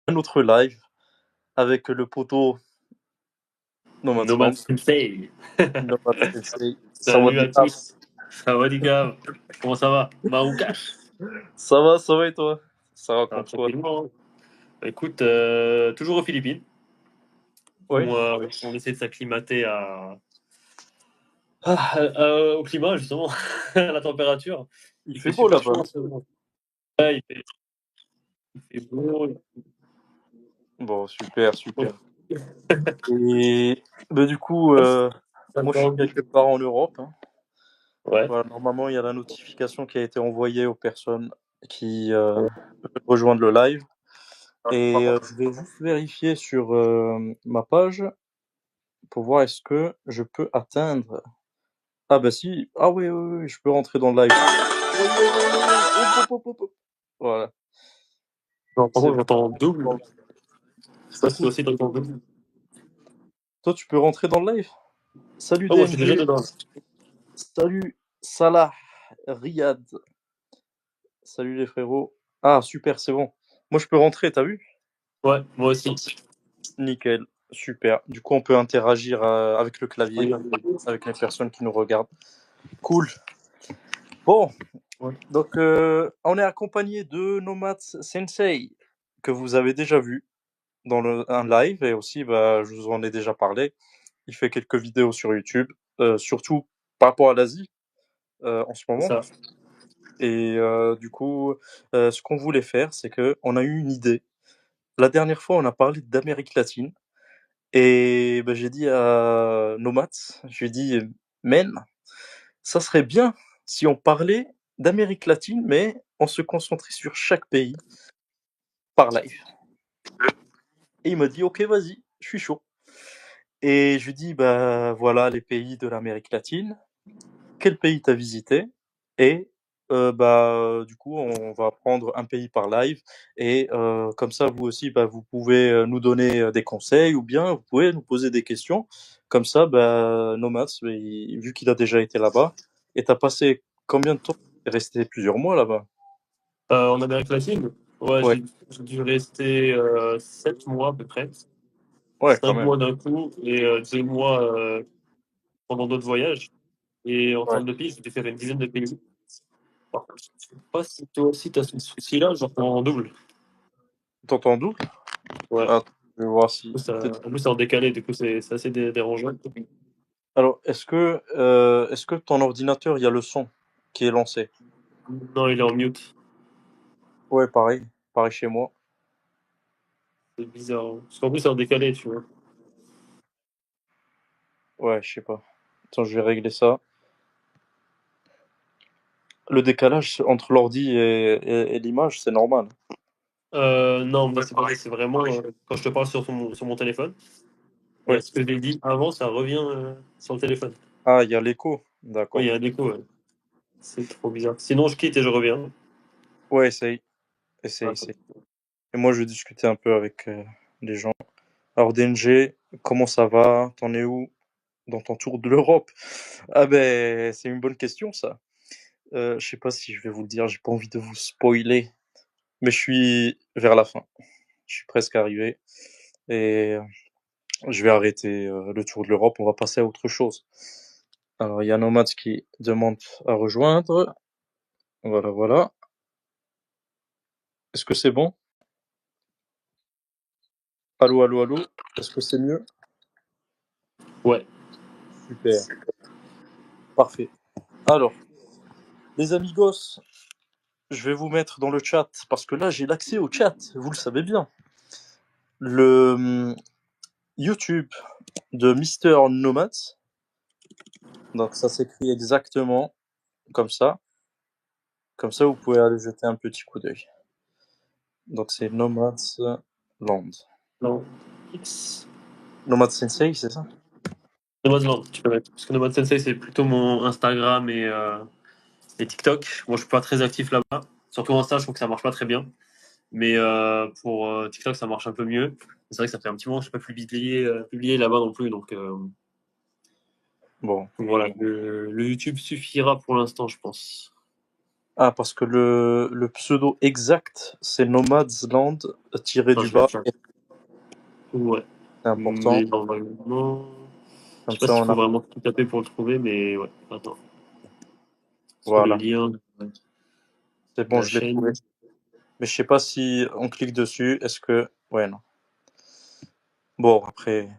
un autre live avec le poteau Nomadsland, Nomad Sensei. Nomad Sensei, Salut à Sawadee Up. tous. Sawadika. Comment ça va? Maoukash. Ça va et toi? Ça Ça va raconte quoi? tranquillement, hein. Écoute, toujours aux Philippines. Oui. On essaie de s'acclimater au climat, justement, à la température. Il Il fait fait beau super là-bas, chaud en non? ce moment. Ouais, il fait beau. Bon, super, super. Ouais. Et bah, du coup, moi je suis quelque part en Europe, hein. Ouais. Voilà, normalement, il y a la notification qui a été envoyée aux personnes qui veulent rejoindre le live. Et je vais juste vérifier sur ma page pour voir est-ce que je peux atteindre. Ah bah si, ah oui, oui, oui, je peux rentrer dans le live. Oui, oui, oui, oui, oui. Hop, hop, hop, hop. Voilà, Non, par c'est contre, bon. j'entends double. Je sais pas si toi Cool. aussi t'entends double. Toi, tu peux rentrer dans le live? Salut Oh, moi, je suis déjà DNG, dedans. salut Salah, Riyad, salut les frérots. Ah super, c'est bon. Moi, je peux rentrer, t'as vu? Ouais, moi aussi. Nickel, super. Du coup, on peut interagir avec le clavier, avec les personnes qui nous regardent. Cool. Bon, Ouais. donc on est accompagné de Nomad Sensei, que vous avez déjà vu dans un live, et aussi, bah, je vous en ai déjà parlé. Il fait quelques vidéos sur YouTube, surtout par rapport à l'Asie en ce C'est moment. ça. Et du coup, ce qu'on voulait faire, c'est qu'on a eu une idée. La dernière fois, on a parlé d'Amérique latine. Et bah, j'ai dit à Nomad, je lui ai dit, Men, ça serait bien si on parlait d'Amérique latine, mais on se concentrait sur chaque pays par live. Et il m'a dit, ok, vas-y, je suis chaud. Et je lui dis, bah voilà les pays de l'Amérique latine. Quel pays t'as visité? Et bah du coup, on va prendre un pays par live. Et comme ça, vous aussi, bah, vous pouvez nous donner des conseils ou bien vous pouvez nous poser des questions. Comme ça, bah, Nomads, vu qu'il a déjà été là-bas, et t'as passé combien de temps? T'es resté plusieurs mois là-bas. En Amérique latine, ouais, Ouais, j'ai dû rester 7 mois à peu près. ouais, quand 5 même. mois d'un coup et 2 mois pendant d'autres voyages. Et en Ouais. termes de pays, j'ai dû faire une dizaine de pays. Par contre, je sais pas si toi aussi tu as ce souci-là, genre en double. T'entends d'où? Ouais. Attends, je vais voir si. En plus, c'est en décalé, du coup, c'est assez dérangeant. Alors, est-ce que ton ordinateur, il y a le son qui est lancé? Non, il est en mute. Ouais, pareil, pareil chez moi. C'est bizarre, hein. Parce qu'en plus, c'est en décalé, tu vois. Ouais, je sais pas. Attends, je vais régler ça. Le décalage entre l'ordi et l'image, c'est normal. Non, moi, c'est pareil, c'est vraiment quand je te parle sur mon téléphone, Ouais. ce que j'ai dit avant, ça revient sur le téléphone. Ah, il y a l'écho. Oui, il y D'accord. a un écho, ouais. C'est trop bizarre. Sinon, je quitte et je reviens. Ouais, essaye. Essaye, Ah, essaye. Et moi, je vais discuter un peu avec les gens. Alors, DNG, comment ça va? T'en es où dans ton tour de l'Europe? Ah ben, c'est une bonne question, ça. Je sais pas si je vais vous le dire, j'ai pas envie de vous spoiler. Mais je suis vers la fin. Je suis presque arrivé. Et je vais arrêter le tour de l'Europe. On va passer à autre chose. Alors, il y a Nomad qui demande à rejoindre. Voilà, voilà. Est-ce que c'est bon? Allô, allô, allô? Est-ce que c'est mieux? ouais. Super. Parfait. Alors, les amigos, je vais vous mettre dans le chat parce que là, j'ai l'accès au chat. Vous le savez bien. Le YouTube de Mister Nomads. Donc, ça s'écrit exactement comme ça. Comme ça, vous pouvez aller jeter un petit coup d'œil. Donc, c'est Nomads Land. Non. X. Nomad Sensei, c'est ça? Nomadland, tu peux mettre. Parce que Nomad Sensei, c'est plutôt mon Instagram et TikTok. Moi, je suis pas très actif là-bas. Surtout Insta, je trouve que ça marche pas très bien. Mais pour TikTok, ça marche un peu mieux. C'est vrai que ça fait un petit moment que je n'ai pas publié là-bas non plus. Donc Bon. voilà, le YouTube suffira pour l'instant, je pense. Ah, parce que le pseudo exact, c'est Nomadsland tiré Enfin, du je vais bas. faire. Ouais. C'est important. Mais normalement. Je Comme sais pas ça, s'il on faut a. vraiment tout taper pour le trouver, mais ouais. Attends. Sur le Voilà. lien de C'est bon, la je l'ai trouvé. chaîne. Mais je sais pas si on clique dessus, est-ce que. Ouais, non. Bon, voilà. Ouais.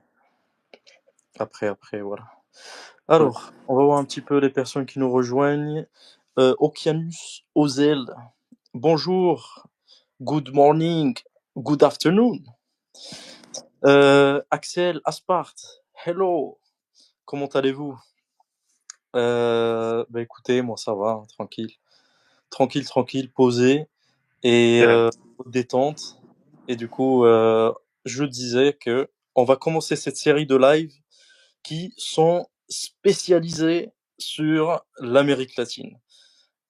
Alors, on va voir un petit peu les personnes qui nous rejoignent. Okianus Ozel. Bonjour. Good morning. Good afternoon. Axel Aspart. Hello. Comment allez-vous? Bah écoutez, moi ça va, hein, tranquille. Tranquille, posé et détente. Et du coup, je disais que on va commencer cette série de live qui sont spécialisés sur l'Amérique latine.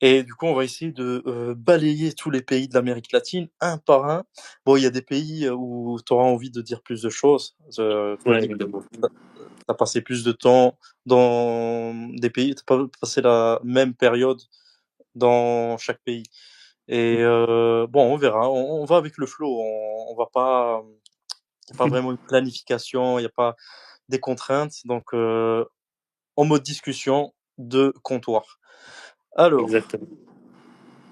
Et du coup, on va essayer de balayer tous les pays de l'Amérique latine, un par un. Bon, il y a des pays où tu auras envie de dire plus de choses. Tu as Ouais, dit que évidemment. tu as passé plus de temps dans des pays, tu pas passé la même période dans chaque pays. Et bon, on verra. On va avec le flow. On va pas. Il n'y a pas vraiment une planification, il n'y a pas des contraintes. Donc, en mode discussion de comptoir. Alors, Exactement.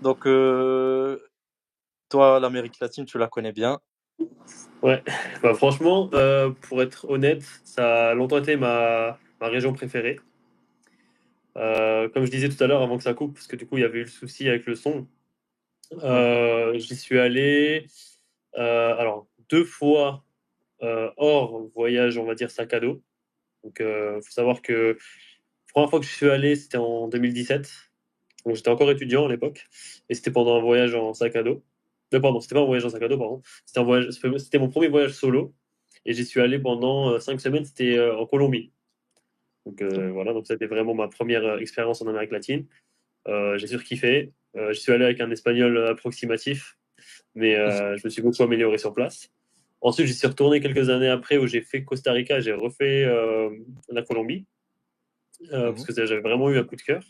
donc, toi, l'Amérique latine, tu la connais bien. Ouais. Bah, franchement, pour être honnête, ça a longtemps été ma région préférée. Comme je disais tout à l'heure, avant que ça coupe, parce que du coup, il y avait eu le souci avec le son. Mhm, J'y suis allé, alors, 2 fois hors voyage, on va dire sac à dos. Donc, il faut savoir que la première fois que je suis allé, c'était en 2017. Donc, j'étais encore étudiant à l'époque. Et c'était pendant un voyage en sac à dos. Pardon, c'était pas un voyage en sac à dos, pardon. C'était mon premier voyage solo. Et j'y suis allé pendant 5 semaines. C'était en Colombie. Donc, voilà, donc c'était vraiment ma première expérience en Amérique latine. J'ai surkiffé. J'y suis allé avec un espagnol approximatif. Mais je me suis beaucoup amélioré sur place. Ensuite, j'y suis retourné quelques années après où j'ai fait Costa Rica, j'ai refait la Colombie, parce mhm, que j'avais vraiment eu un coup de cœur.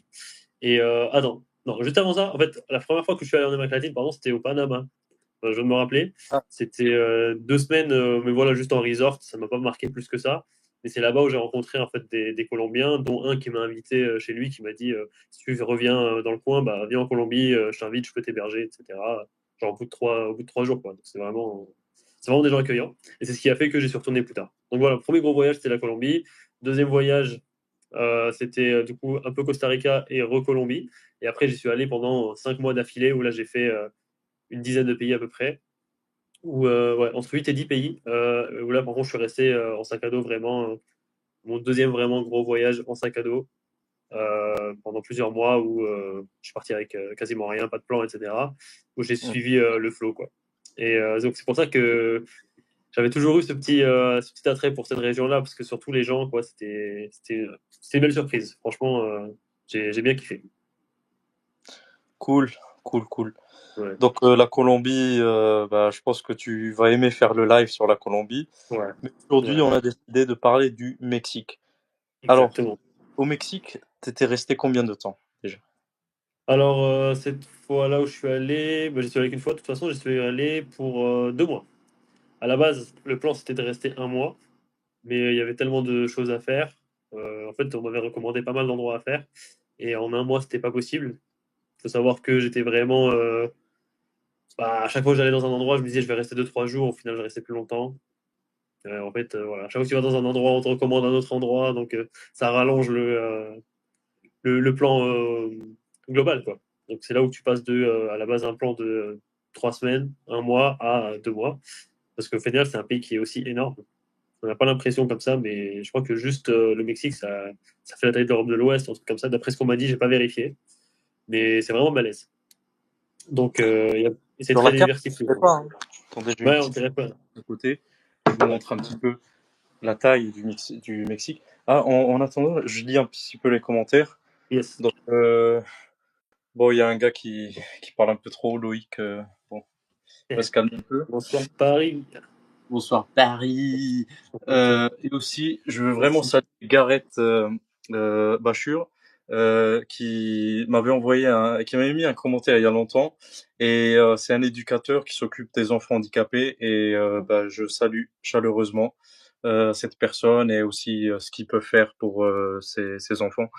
Et non, non, juste avant ça, en fait, la première fois que je suis allé en Amérique latine, pardon, c'était au Panama. Je viens de me rappeler. ah, C'était 2 semaines, mais voilà, juste en resort, ça m'a pas marqué plus que ça. Mais c'est là-bas où j'ai rencontré en fait des Colombiens, dont un qui m'a invité chez lui, qui m'a dit si tu reviens dans le coin, bah viens en Colombie, je t'invite, je peux t'héberger, etc. Genre au bout de 3 jours, quoi. Donc c'est vraiment des gens accueillants. Et c'est ce qui a fait que j'y suis retourné plus tard. Donc voilà, premier gros voyage, c'était la Colombie. Deuxième voyage, c'était du coup un peu Costa Rica et re-Colombie. Et après, j'y suis allé pendant 5 mois d'affilée où là, j'ai fait une dizaine de pays à peu près. Ouais, entre 8 et 10 pays. Où là, par contre, je suis resté en sac à dos vraiment. Mon deuxième vraiment gros voyage en sac à dos pendant plusieurs mois où je suis parti avec quasiment rien, pas de plan, etc. Où j'ai mhm. suivi le flow, quoi. Et donc, c'est pour ça que j'avais toujours eu ce petit attrait pour cette région-là, parce que surtout les gens, quoi, c'était une belle surprise. Franchement, j'ai bien kiffé. Cool, cool. Ouais, Donc, la Colombie, bah, je pense que tu vas aimer faire le live sur la Colombie. ouais, Mais aujourd'hui, ouais, on a décidé de parler du Mexique. Alors, exactement. au Mexique, t'étais resté combien de temps déjà? Alors, cette fois-là où je suis allé, bah, j'y suis allé qu'une fois, de toute façon, j'y suis allé pour 2 mois. À la base, le plan, c'était de rester un mois, mais il y avait tellement de choses à faire. En fait, on m'avait recommandé pas mal d'endroits à faire, et en un mois, c'était pas possible. Il faut savoir que j'étais vraiment. Bah, à chaque fois que j'allais dans un endroit, je me disais, je vais rester 2, 3 jours. Au final, je restais plus longtemps. En fait, voilà. À chaque fois que tu vas dans un endroit, on te recommande un autre endroit, donc ça rallonge le plan global, quoi. Donc c'est là où tu passes à la base un plan de 3 semaines, un mois à 2 mois. Parce qu'au final, c'est un pays qui est aussi énorme. On n'a pas l'impression comme ça, mais je crois que juste le Mexique, ça fait la taille de l'Europe de l'Ouest, un truc comme ça. D'après ce qu'on m'a dit, j'ai pas vérifié. Mais c'est vraiment balèze. Donc, et c'est Sur très la carte, diversifié, je sais quoi. pas, hein. Attendez, j'ai une Ouais, on petite dirait pas. de côté. Je vous montre un petit peu la taille du Mexique. Ah, en attendant, je lis un petit peu les commentaires. Yes. Donc, bon, il y a un gars qui parle un peu trop, Loïc. Bon, il va se calmer un peu. Bonsoir Paris. Bonsoir Paris. Et aussi, je veux vraiment Merci. saluer Gareth Bachur. qui m'avait qui m'avait mis un commentaire il y a longtemps. Et c'est un éducateur qui s'occupe des enfants handicapés. Et bah, je salue chaleureusement cette personne et aussi ce qu'il peut faire pour ses enfants. Ah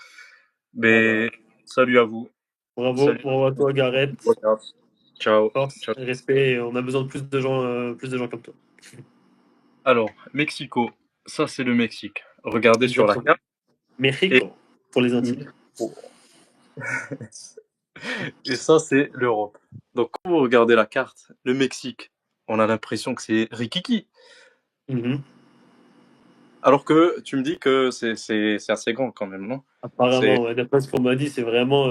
bah, Mais salut à vous. bravo, Salut. bravo à toi, Gareth. Ciao. Force, Ciao. respect, et on a besoin de plus de gens comme toi. Alors, Mexico, ça c'est le Mexique. Regardez sur la Exactement. carte. Et, Mexico, pour les intimes. et ça c'est l'Europe. Donc quand vous regardez la carte, le Mexique, on a l'impression que c'est Rikiki. Mhm. Alors que tu me dis que c'est assez grand quand même, non? C'est Apparemment, ouais, d'après ce qu'on m'a dit, c'est vraiment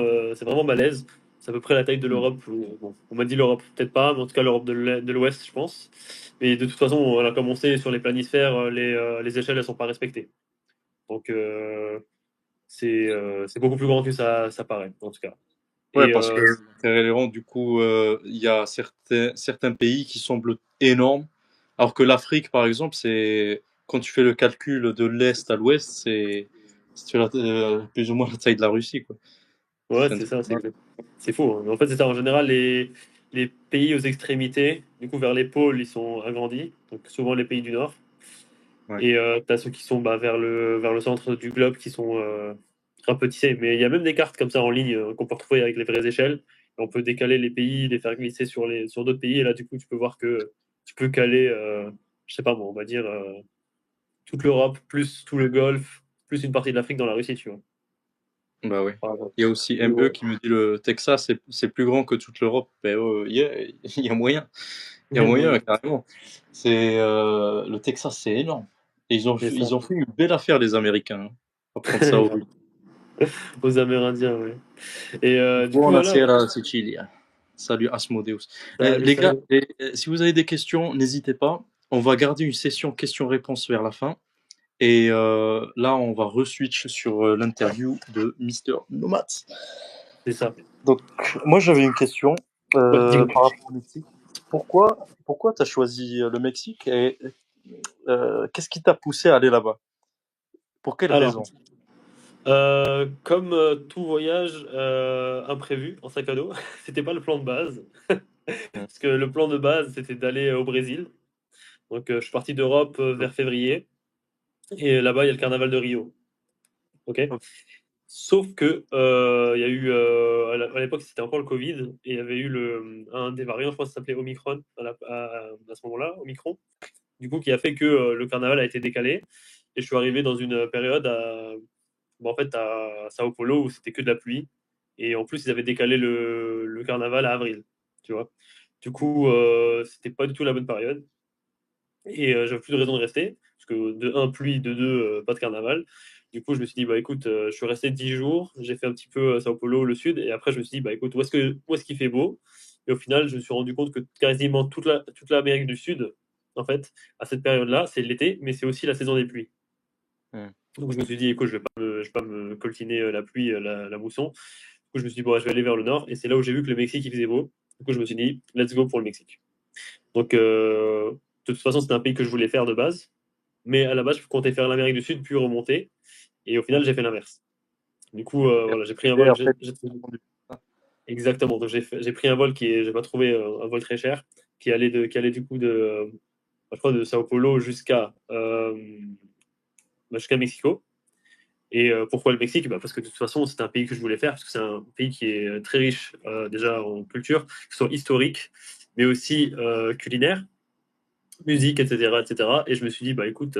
balèze. C'est à peu près la taille de l'Europe. Bon, on m'a dit l'Europe, peut-être pas, mais en tout cas l'Europe de l'Ouest, je pense. Mais de toute façon, on a commencé sur les planisphères, les échelles, elles sont pas respectées. Donc, c'est beaucoup plus grand que ça paraît, en tout cas. ouais, Et parce que la Terre du coup, il y a certains pays qui semblent énormes, alors que l'Afrique, par exemple, c'est quand tu fais le calcul de l'est à l'ouest, plus ou moins la taille de la Russie, quoi. ouais, C'est un c'est truc ça, de malade. c'est fou, hein. En fait, c'est ça. En général, les pays aux extrémités, du coup, vers les pôles, ils sont agrandis. Donc, souvent les pays du Nord. Ouais. Et tu as ceux qui sont bah, vers le centre du globe qui sont rapetissés. Mais il y a même des cartes comme ça en ligne qu'on peut retrouver avec les vraies échelles. Et on peut décaler les pays, les faire glisser sur d'autres pays. Et là, du coup, tu peux voir que tu peux caler, je sais pas moi, on va dire toute l'Europe, plus tout le Golfe, plus une partie de l'Afrique dans la Russie, tu vois. Bah ouais. Par exemple. Il y a aussi Et ME ouais. qui me dit le Texas, c'est plus grand que toute l'Europe. Ben, il y a moyen. Il y Il a y a moyen, moyen. carrément. Le Texas, c'est énorme. Et C'est ça. ils ont fait une belle affaire, les Américains, hein. On va prendre ça au Aux Amérindiens, oui. Et du coup, voilà. Buonasera, Sicilia. Salut Asmodeus. Salut, Les gars, salut. si vous avez des questions, n'hésitez pas. On va garder une session questions-réponses vers la fin. Et là, on va re-switch sur l'interview de Mister Nomad. C'est ça. Donc, moi, j'avais une question Ouais, dis-moi. par rapport au Mexique. Pourquoi tu as choisi le Mexique et qu'est-ce qui t'a poussé à aller là-bas? Pour quelle Alors, raison? comme tout voyage imprévu en sac à dos, c'était pas le plan de base. Hmm. Parce que le plan de base, c'était d'aller au Brésil. Donc, je suis parti d'Europe vers février. Et là-bas, il y a le carnaval de Rio. Ok. Ok. Sauf que il y a eu à l'époque, c'était encore le Covid et il y avait eu un des variants, je pense, que ça s'appelait Omicron à ce moment-là, Omicron. Du coup, qui a fait que le carnaval a été décalé. Et je suis arrivé dans une période en fait, à Sao Paulo où c'était que de la pluie. Et en plus, ils avaient décalé le carnaval à avril, tu vois. Du coup, c'était pas du tout la bonne période. Et j'avais plus de raison de rester, parce que de un, pluie, de deux, pas de carnaval. Du coup, je me suis dit, bah écoute, je suis resté 10 jours, j'ai fait un petit peu Sao Paulo, le sud, et après, je me suis dit, bah écoute, où est-ce qu'il fait beau? Et au final, je me suis rendu compte que quasiment toute l'Amérique du Sud, en fait, à cette période-là, c'est l'été, mais c'est aussi la saison des pluies. Hmm. Donc je me suis dit, écoute, je vais pas me coltiner la pluie, la mousson. Du coup, je me suis dit, bon, je vais aller vers le nord. Et c'est là où j'ai vu que le Mexique, il faisait beau. Du coup, je me suis dit, let's go pour le Mexique. Donc, de toute façon, c'était un pays que je voulais faire de base. Mais à la base, je comptais faire l'Amérique du Sud, puis remonter. Et au final, j'ai fait l'inverse. Du coup, voilà, j'ai pris un Et vol. après, Exactement. Donc, j'ai pris un vol j'ai pas trouvé un vol très cher, qui allait du coup je crois, de Sao Paulo jusqu'à Mexico. Et pourquoi le Mexique? Bah, parce que de toute façon, c'est un pays que je voulais faire, parce que c'est un pays qui est très riche déjà en culture, que ce soit historique, mais aussi culinaire, musique, etc., etc. Et je me suis dit, bah écoute,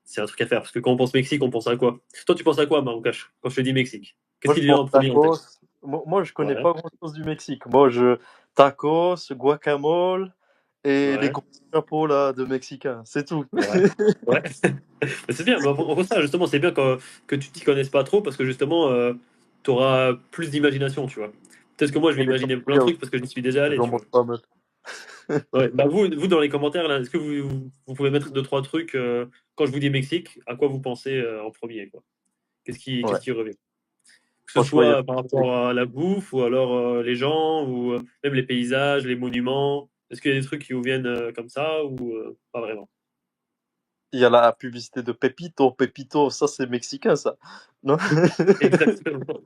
c'est un truc à faire, parce que quand on pense Mexique, on pense à quoi? Toi, tu penses à quoi, Maroukache, quand je te dis Mexique? Qu'est-ce moi, qui je te vient pense en premier en tacos. tête? Moi, je connais Ouais, pas grand-chose du Mexique. Tacos, guacamole et les ouais, gros chapeaux là de Mexicains. C'est tout. ouais. Ouais. C'est bien, mais pour ça, justement, c'est bien que tu t'y connaisses pas trop, parce que justement, tu auras plus d'imagination, tu vois. Peut-être que moi, je vais Et les imaginer plein de tortillas trucs aussi. parce que je n'y suis déjà allé, J'en tu vois. mange pas mal. Ouais. Bah vous, dans les commentaires, là, est-ce que vous pouvez mettre deux, trois trucs quand je vous dis Mexique, à quoi vous pensez en premier, quoi? Ouais. Qu'est-ce qui revient? Que ce Franchement, il y a soit par rapport à la bouffe ou alors les gens ou même les paysages, les monuments. Est-ce qu'il y a des trucs qui vous viennent comme ça ou pas vraiment? Il y a la publicité de Pepito. Pepito, ça c'est mexicain, ça. Non? Exactement.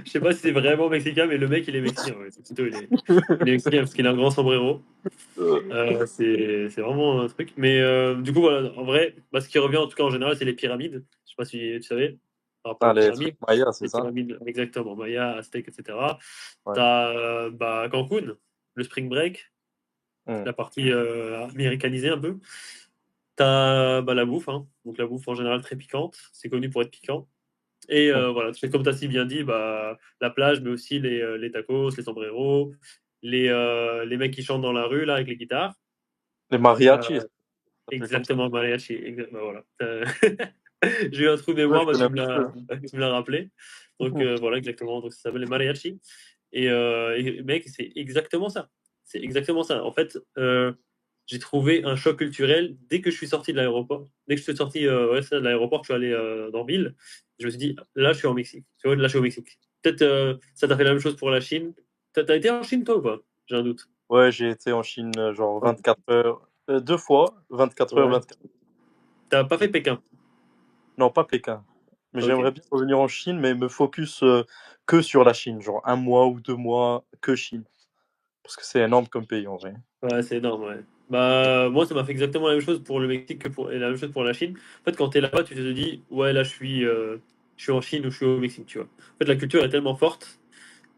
Je sais pas si c'est vraiment mexicain, mais le mec, il est mexicain. Ouais. Tito, il est mexicain parce qu'il a un grand sombrero. C'est vraiment un truc. Mais du coup, voilà, en vrai, bah, ce qui revient en tout cas en général, c'est les pyramides. Je sais pas si tu savais, par rapport Ah, aux les trucs pyramides. Maya, c'est Les ça? pyramides, exactement, Maya, Aztèques, etc. Ouais. T'as bah, Cancun, le spring break, Hmm. la partie américanisée un peu. T'as bah, la bouffe, hein. Donc la bouffe en général très piquante. C'est connu pour être piquant. Et Hmm. voilà, c'est comme tu as si bien dit, bah, la plage, mais aussi les tacos, les sombreros, les mecs qui chantent dans la rue là avec les guitares. Les mariachis, Euh, ça s'appelle comme ça. exactement, mariachi. Bah, voilà. J'ai eu un trou de Ouais, mémoire, je bah, connais tu un me petit peu. l'as rappelé. Donc voilà, exactement. Donc ça s'appelle les mariachis. Et mec, c'est exactement ça. C'est exactement ça. En fait, j'ai trouvé un choc culturel dès que je suis sorti de l'aéroport. Dès que je suis sorti ouais, de l'aéroport, je suis allé dans ville. Je me suis dit, là, je suis en Mexique. Tu vois, là, je suis au Mexique. Peut-être ça t'a fait la même chose pour la Chine. T'as été en Chine, toi, ou pas? J'ai un doute. Ouais, j'ai été en Chine, genre Ouais. 24 heures, 2 fois, 24 heures, Ouais. 24. T'as pas fait Pékin. Non, pas Pékin. Mais Ok. j'aimerais bien revenir en Chine, mais me focus que sur la Chine, genre un mois ou 2 mois que Chine. Parce que c'est énorme comme pays en vrai. Ouais, c'est énorme, ouais. Bah, moi, ça m'a fait exactement la même chose pour le Mexique et la même chose pour la Chine. En fait, quand t'es là-bas, tu te dis, ouais, là, je suis en Chine ou je suis au Mexique, tu vois. En fait, la culture est tellement forte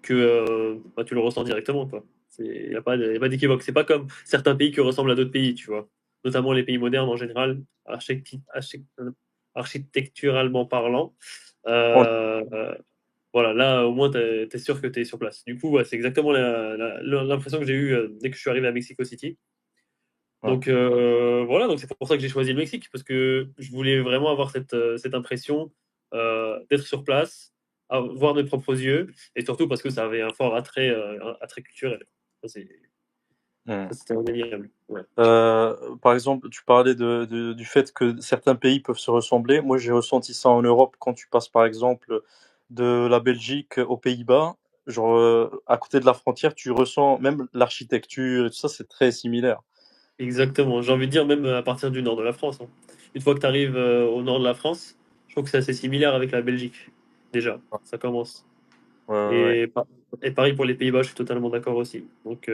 que bah, tu le ressens directement, quoi. Il n'y a pas, y a pas d'équivoque. C'est pas comme certains pays qui ressemblent à d'autres pays, tu vois. Notamment les pays modernes en général, architecturalement parlant. On- Euh, euh, voilà, là, au moins, t'es sûr que t'es sur place. Du coup, ouais, c'est exactement l'impression que j'ai eue dès que je suis arrivé à Mexico City. ouais. Donc voilà, donc c'est pour ça que j'ai choisi le Mexique, parce que je voulais vraiment avoir cette impression d'être sur place, voir de mes propres yeux, et surtout parce que ça avait un fort attrait, attrait culturel. Ça, Hmm. c'était indéniable. Ouais. Par exemple, tu parlais du fait que certains pays peuvent se ressembler. Moi, j'ai ressenti ça en Europe quand tu passes, par exemple, de la Belgique aux Pays-Bas. Genre, à côté de la frontière, tu ressens même l'architecture et tout ça, c'est très similaire. Exactement, j'ai envie de dire même à partir du nord de la France, hein. Une fois que tu arrives au nord de la France, je trouve que c'est assez similaire avec la Belgique, déjà, ça commence. Ouais, ouais, ouais. Et, et pareil pour les Pays-Bas, je suis totalement d'accord aussi. Donc, tu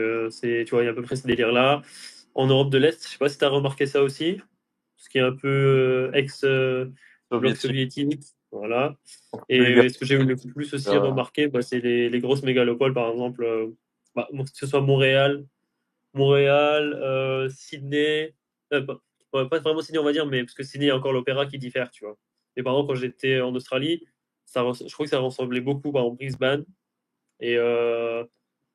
vois, il y a à peu près ce délire-là. En Europe de l'Est, je sais pas si tu as remarqué ça aussi, ce qui est un peu ex-bloc Soviétique, soviétique. Voilà. Bulgarie. Et ce que j'ai le plus aussi remarqué, bah, c'est les grosses mégalopoles, par exemple, bah, que ce soit Montréal, Sydney, pas, ouais, pas vraiment Sydney, on va dire, mais parce que Sydney, il y a encore l'opéra qui diffère, tu vois. Et par exemple, quand j'étais en Australie, je crois que ça ressemblait beaucoup, par exemple, Brisbane et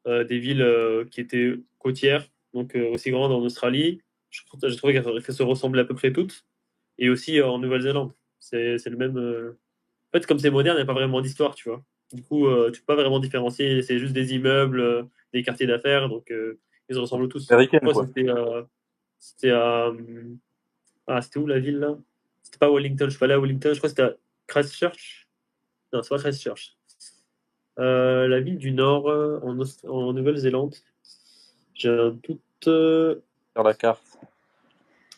des villes qui étaient côtières, donc aussi grandes en Australie. J'ai trouvé qu'elles se ressemblaient à peu près toutes. Et aussi en Nouvelle-Zélande. C'est le même. En fait, comme c'est moderne, il n'y a pas vraiment d'histoire, tu vois. Du coup, tu peux pas vraiment différencier. C'est juste des immeubles, des quartiers d'affaires, donc ils se ressemblent tous. Américaine, Quoi, quoi. c'était à. Ah, c'était où la ville là? C'était pas Wellington, je suis pas allé à Wellington, je crois que c'était à Christchurch. Non, c'est pas Christchurch. La ville du Nord, en Nouvelle-Zélande. J'ai un doute. Sur la carte.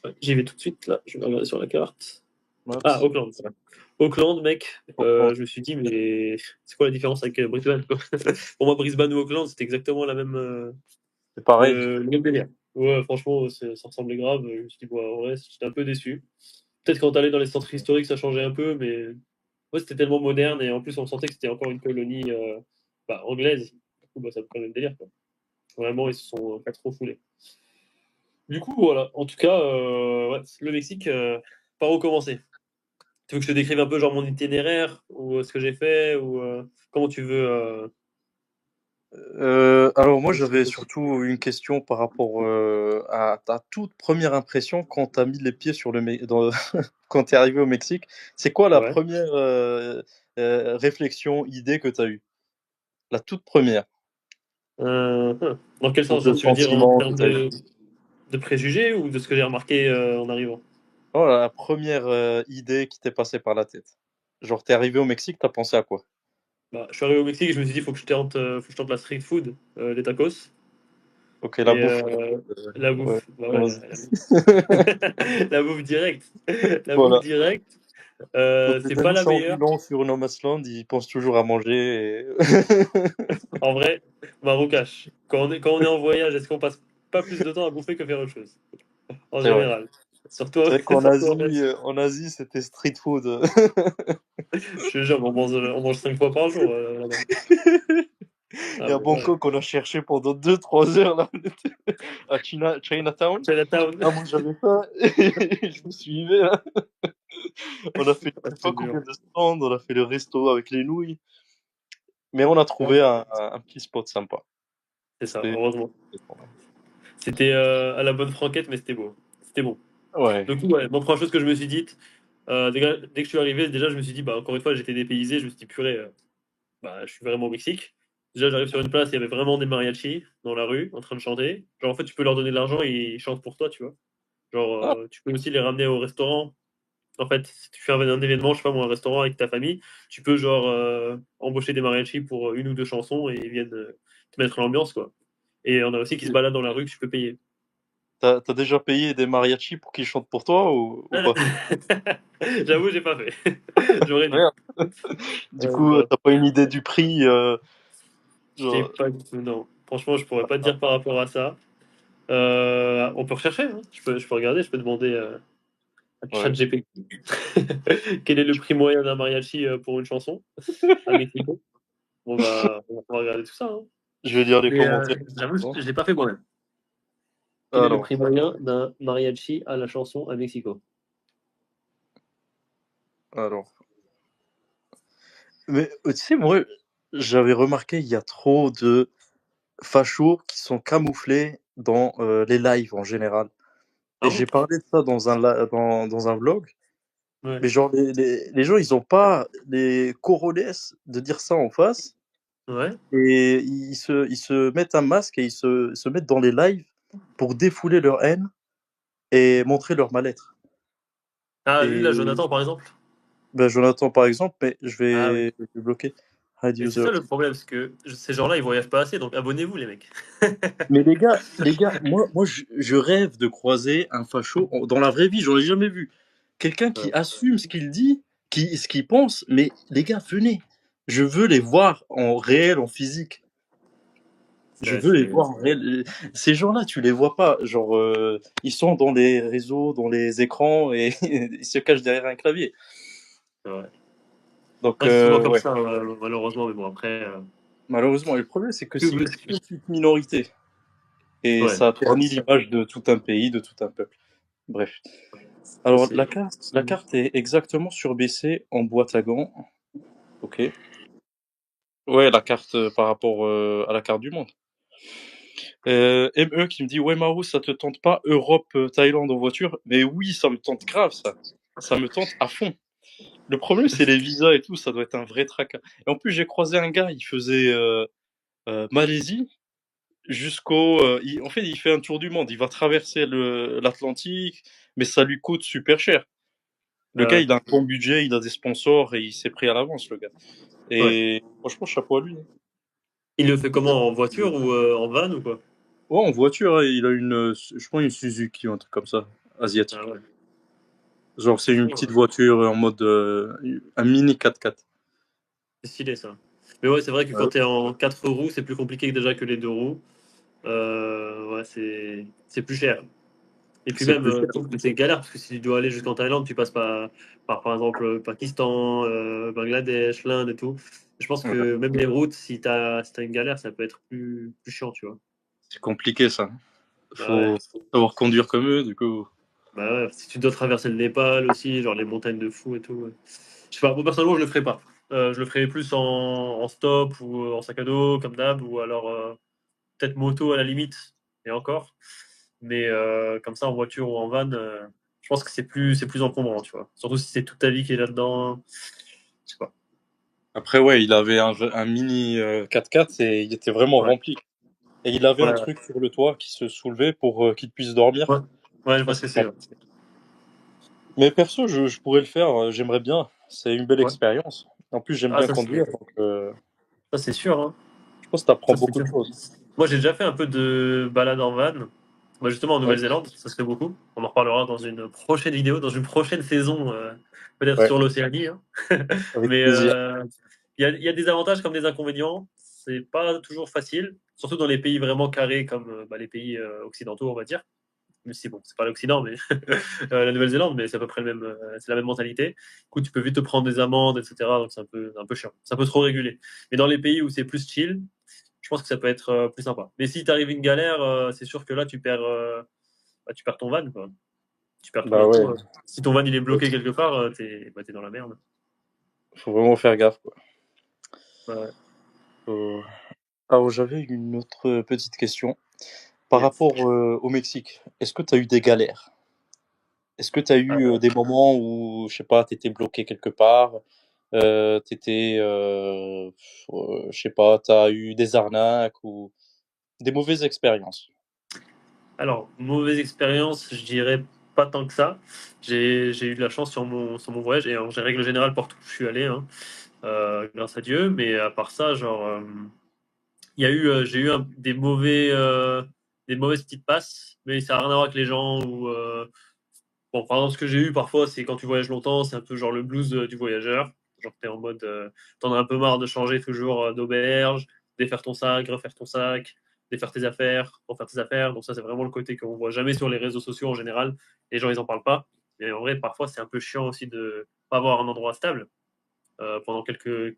Ouais, j'y vais tout de suite là, je vais regarder sur la carte. Ah, Maps. Auckland, ça. Auckland, mec, Auckland. je me suis dit, mais c'est quoi la différence avec Brisbane, quoi? Pour moi, Brisbane ou Auckland, c'était exactement C'est pareil. le même délire. Ouais, franchement, ça ressemblait grave. Je me suis dit, bon, en vrai, j'étais un peu déçu. Peut-être quand t'allais dans les centres historiques, ça changeait un peu, mais ouais, c'était tellement moderne et en plus, on sentait que c'était encore une colonie bah, anglaise. Du coup, bah, ça me fait le même délire, quoi. Vraiment, ils se sont pas trop foulés. Du coup, voilà. En tout cas, ouais, le Mexique, par où commencer? Tu veux que je te décrive un peu genre mon itinéraire ou ce que j'ai fait ou comment tu veux Alors moi j'avais surtout une question par rapport à ta toute première impression quand tu as mis les pieds sur quand tu es arrivé au Mexique. C'est quoi la Ouais. première réflexion, idée que tu as eue? La toute première, Dans quel ou sens? de Genre, tu veux dire en sentiment que termes tu as eu? de préjugés ou de ce que j'ai remarqué en arrivant? Oh, la première idée qui t'est passée par la tête. Genre t'es arrivé au Mexique, t'as pensé à quoi? Bah, je suis arrivé au Mexique et je me suis dit, faut que je tente la street food, les tacos. OK, la Et bouffe, la ouais, bouffe, bah ouais, vas-y. la bouffe. La bouffe directe. La bouffe Voilà. directe, Donc c'est les pas amis la meilleure. ambulants sur Nomadland, ils pensent toujours à manger et En vrai, Maroucache, quand on est en voyage, est-ce qu'on passe pas plus de temps à bouffer que faire autre chose? En c'est vrai. général. Surtout, C'est vrai qu'en surtout Asie, c'était street food. je te jure, on mange 5 fois par jour là-bas. Ah Et à mais ouais. Bangkok, on a cherché pendant 2 3 heures là, on était à Chinatown. Chinatown. Ah, moi j'avais faim, je me suivais là. On a fait Ah, je sais je pas te jure. combien de stands, on a fait le resto avec les nouilles, mais on a trouvé un petit spot sympa. C'est ça, C'était heureusement. C'était à la bonne franquette, mais c'était beau. C'était bon. ouais. Donc ouais, moi, première chose que je me suis dite, dès que je suis arrivé, déjà je me suis dit, bah encore une fois, j'étais dépaysé, je me suis dit, purée, bah je suis vraiment au Mexique. Déjà, j'arrive sur une place, il y avait vraiment des mariachis dans la rue, en train de chanter. Genre, en fait, tu peux leur donner de l'argent et ils chantent pour toi, tu vois. Genre, Ah, tu peux aussi les ramener au restaurant. En fait, si tu fais un événement, je sais pas moi, un restaurant avec ta famille, tu peux genre embaucher des mariachis pour une ou deux chansons et ils viennent te mettre l'ambiance, quoi. Et on a aussi qui se baladent dans la rue que tu peux payer. tu as déjà payé des mariachis pour qu'ils chantent pour toi ou pas? J'avoue, j'ai pas fait. J'aurais dû. Merde. Du coup, Non, tu pas une idée du prix, j'ai genre pas du tout, non. Franchement, je pourrais pas te ah, dire par rapport à ça. On peut rechercher, hein. Je peux regarder, je peux demander à ouais. ChatGPT quel est le prix moyen d'un mariachi pour une chanson à Mexico. On va regarder tout ça, hein. Je vais lire les Mais commentaires. j'avoue, Bon. je l'ai pas fait moi-même. Quel est le prix Alors moyen d'un mariachi à la chanson à Mexico? alors mais tu sais, moi, j'avais remarqué, il y a trop de fachos qui sont camouflés dans, les lives en général Ah et bon? j'ai parlé de ça dans un vlog, Ouais. mais genre les gens, ils ont pas les cojones de dire ça en face Ouais. et ils se mettent un masque et ils se mettent dans les lives pour défouler leur haine et montrer leur mal-être Ah, lui, là, et Jonathan, par exemple? bah, Jonathan, par exemple, mais Ah oui. je vais bloquer. Hide Mais c'est user. ça le problème, parce que ces gens-là, ils voyagent pas assez, donc abonnez-vous, les mecs. Mais les gars, moi je rêve de croiser un facho dans la vraie vie, j'en ai jamais vu. Quelqu'un qui Ouais. assume ce qu'il dit, ce qu'il pense, mais les gars, venez. Je veux les voir en réel, en physique. Je Ouais, veux les c'est... voir en réel. Ces gens-là, tu les vois pas. Genre, ils sont dans les réseaux, dans les écrans et ils se cachent derrière un clavier. Ouais. Donc, Ouais, c'est souvent comme ouais. ça, malheureusement, mais bon, après... Malheureusement, et le problème, c'est que que c'est une veux- petite minorité. Et Ouais. ça ternit l'image de tout un pays, de tout un peuple. Bref. Alors, C'est... la carte est exactement surbaissée en boîte à gants. Ok. Ouais, la carte par rapport à la carte du monde. ME qui me dit ouais, Maro, ça te tente pas Europe, Thaïlande en voiture? Mais oui, ça me tente grave, ça. Ça me tente à fond. Le problème, c'est les visas et tout, ça doit être un vrai tracas. Et en plus, j'ai croisé un gars, il faisait Malaisie jusqu'au. En fait, il fait un tour du monde. Il va traverser l'Atlantique, mais ça lui coûte super cher. Le Ah gars, ouais. il a un bon budget, il a des sponsors et il s'est pris à l'avance, le gars. Ouais. Et franchement, chapeau à lui, hein. Il le fait comment? En voiture ou en van ou quoi? Ouais, en voiture, hein, il a une, je crois une Suzuki ou un truc comme ça, Ah asiatique. ouais. Genre, c'est une Franchement, petite voiture en mode, un mini 4x4. c'est stylé ça. Mais ouais, c'est vrai que Ouais, quand t'es en 4 roues, c'est plus compliqué que déjà que les 2 roues. Ouais, c'est plus cher. Et puis c'est même, plus cher. je trouve que c'est galère parce que si tu dois aller jusqu'en Thaïlande, tu passes par exemple, Pakistan, Bangladesh, l'Inde et tout. Je pense Ouais, que même les routes, si t'as une galère, ça peut être plus chiant, tu vois. c'est compliqué, ça. Bah ouais. Faut savoir conduire comme eux, du coup. Bah ouais, si tu dois traverser le Népal aussi, genre les montagnes de fou et tout. Ouais. Je sais pas, moi personnellement, je le ferai pas. Je le ferai plus en stop ou en sac à dos, comme d'hab, ou alors peut-être moto à la limite, et encore. Mais comme ça, en voiture ou en van, je pense que c'est plus encombrant, tu vois. Surtout si c'est toute ta vie qui est là-dedans. Je sais pas. Après, ouais, il avait un mini 4x4 et il était vraiment Ouais, rempli. Et il avait un ouais, truc sur le toit qui se soulevait pour qu'il puisse dormir. ouais. Ouais, je Je vois pense ce que que c'est. ça. Ouais. Mais perso, je pourrais le faire, j'aimerais bien. C'est une belle Ouais. expérience. En plus, j'aime Ah, bien ça, conduire, donc c'est sûr, hein. je pense que tu apprends Ça, c'est beaucoup sûr. de choses. Moi, j'ai déjà fait un peu de balade en van. Moi, justement, en Ouais, Nouvelle-Zélande, ça se fait beaucoup. On en reparlera dans une prochaine vidéo, dans une prochaine saison, peut-être ouais, sur l'Océanie, hein. avec Mais plaisir. il y a des avantages comme des inconvénients. C'est pas toujours facile, surtout dans les pays vraiment carrés comme les pays occidentaux, on va dire. Mais si bon, c'est pas l'Occident, mais la Nouvelle-Zélande, mais c'est à peu près c'est la même mentalité. Du coup, tu peux vite te prendre des amendes, etc. Donc c'est un peu chiant. C'est un peu trop régulé. Mais dans les pays où c'est plus chill, je pense que ça peut être plus sympa. Mais si t'arrives une galère, c'est sûr que là, tu perds ton van, quoi. Tu perds tout Bah d'un ouais, coup. Si ton van il est bloqué quelque part, t'es dans la merde. faut vraiment faire gaffe, quoi. Ouais. Euh, Alors j'avais une autre petite question. Par Yes. rapport au Mexique, est-ce que tu as eu des galères? Est-ce que tu as eu des moments où, je sais pas, tu étais bloqué quelque part, t'étais, je sais pas, tu as eu des arnaques ou des mauvaises expériences? Alors, mauvaise expérience, je dirais pas tant que ça. J'ai eu de la chance sur mon voyage et en règle générale, partout où je suis allé, hein, grâce à Dieu. Mais à part ça, genre, j'ai eu des mauvaises petites passes, mais ça n'a rien à voir avec les gens. Bon, par exemple, ce que j'ai eu parfois, c'est quand tu voyages longtemps, c'est un peu genre le blues du voyageur. Genre, t'es en mode, t'en as un peu marre de changer toujours d'auberge, défaire ton sac, refaire ton sac, défaire tes affaires, refaire tes affaires. Donc ça, c'est vraiment le côté qu'on voit jamais sur les réseaux sociaux en général. Les gens, ils en parlent pas. Et en vrai, parfois, c'est un peu chiant aussi de pas avoir un endroit stable pendant quelques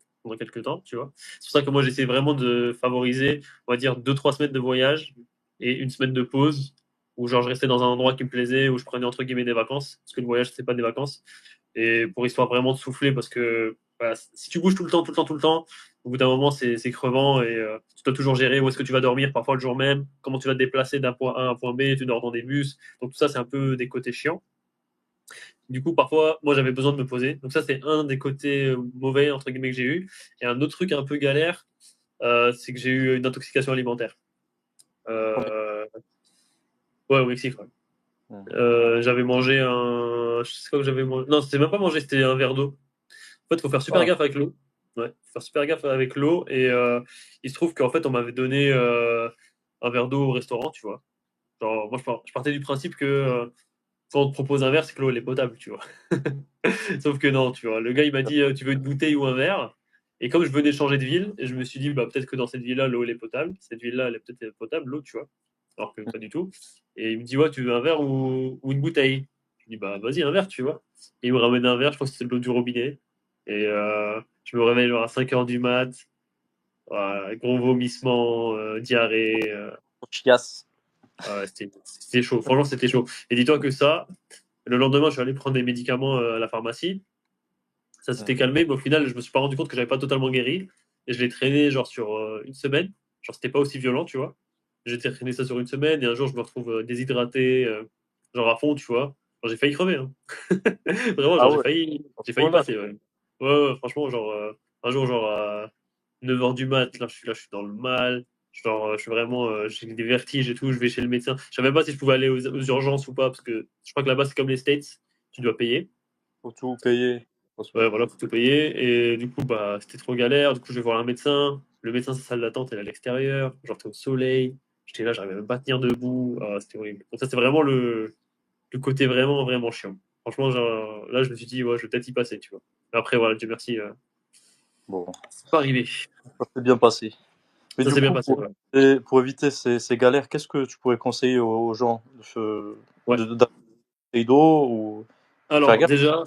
temps, tu vois. C'est pour ça que moi, j'essaie vraiment de favoriser, on va dire, 2, 3 semaines de voyage et une semaine de pause, où genre je restais dans un endroit qui me plaisait, où je prenais entre guillemets des vacances, parce que le voyage, c'est pas des vacances, et pour histoire vraiment de souffler, parce que voilà, si tu bouges tout le temps, tout le temps, tout le temps, au bout d'un moment, c'est crevant, et tu dois toujours gérer où est-ce que tu vas dormir, parfois le jour même, comment tu vas te déplacer d'un point A à un point B, tu dors dans des bus, donc tout ça, c'est un peu des côtés chiants. Du coup, parfois, moi, j'avais besoin de me poser. Donc ça, c'est un des côtés mauvais, entre guillemets, que j'ai eu. Et un autre truc un peu galère, c'est que j'ai eu une intoxication alimentaire. Euh, ouais, au Mexique, ouais. Mmh. J'avais mangé un... Je sais pas que j'avais mangé... Non, c'était même pas mangé, c'était un verre d'eau. En fait, il faut faire super Ah, gaffe avec l'eau. Ouais, faut faire super gaffe avec l'eau. Et il se trouve qu'en fait, on m'avait donné un verre d'eau au restaurant, tu vois. Genre, moi, je partais du principe que quand on te propose un verre, c'est que l'eau, elle est potable, tu vois. Sauf que non, tu vois. Le gars, il m'a dit tu veux une bouteille ou un verre? Et comme je venais changer de ville, et je me suis dit bah, peut-être que dans cette ville-là, l'eau, elle est potable. Cette ville-là, elle est peut-être potable, l'eau, tu vois. Alors que pas du tout. Et il me dit ouais, tu veux un verre ou une bouteille? Je lui dis bah, vas-y, un verre, tu vois. Et il me ramène un verre, je pense que c'était de l'eau du robinet. Et je me réveille genre à 5 heures du mat. Voilà, gros vomissement, diarrhée. chiasse. Ouais, c'était chaud. Franchement, c'était chaud. Et dis-toi que ça, le lendemain, je suis allé prendre des médicaments à la pharmacie. Ça Mmh. s'était calmé, mais au final, je me suis pas rendu compte que j'avais pas totalement guéri. Et je l'ai traîné genre sur une semaine. Genre, c'était pas aussi violent, tu vois. J'ai traîné ça sur une semaine et un jour, je me retrouve déshydraté, genre à fond, tu vois. Genre, j'ai failli crever, hein. Vraiment, Ah genre, j'ai ouais, failli, à ce j'ai failli point-là? passer, ouais. Ouais, ouais, franchement, genre, un jour, genre, à 9 heures du mat, là, je suis dans le mal. Genre, je suis vraiment, j'ai des vertiges et tout, je vais chez le médecin. Je savais même pas si je pouvais aller aux urgences ou pas, parce que je crois que là-bas, c'est comme les States, tu dois payer. Faut tout payer. Ouais, voilà, faut tout payer. Et du coup, bah, c'était trop galère. Du coup, je vais voir un médecin. Le médecin, sa salle d'attente, elle est à l'extérieur. Genre, t'es au soleil. J'étais là, j'arrivais même pas à tenir debout. Ah, c'était horrible. Donc, ça, c'est vraiment le côté vraiment, vraiment chiant. Franchement, genre, là, je me suis dit, ouais, je vais peut-être y passer, tu vois. Mais après, voilà, Dieu merci, Bon, c'est pas arrivé. ça s'est bien passé. Mais Ça du s'est bien coup, passé, ouais. pour éviter ces galères, qu'est-ce que tu pourrais conseiller aux gens? Ouais. D'avoir une bouteille d'eau ou faire Alors, gaffe? déjà,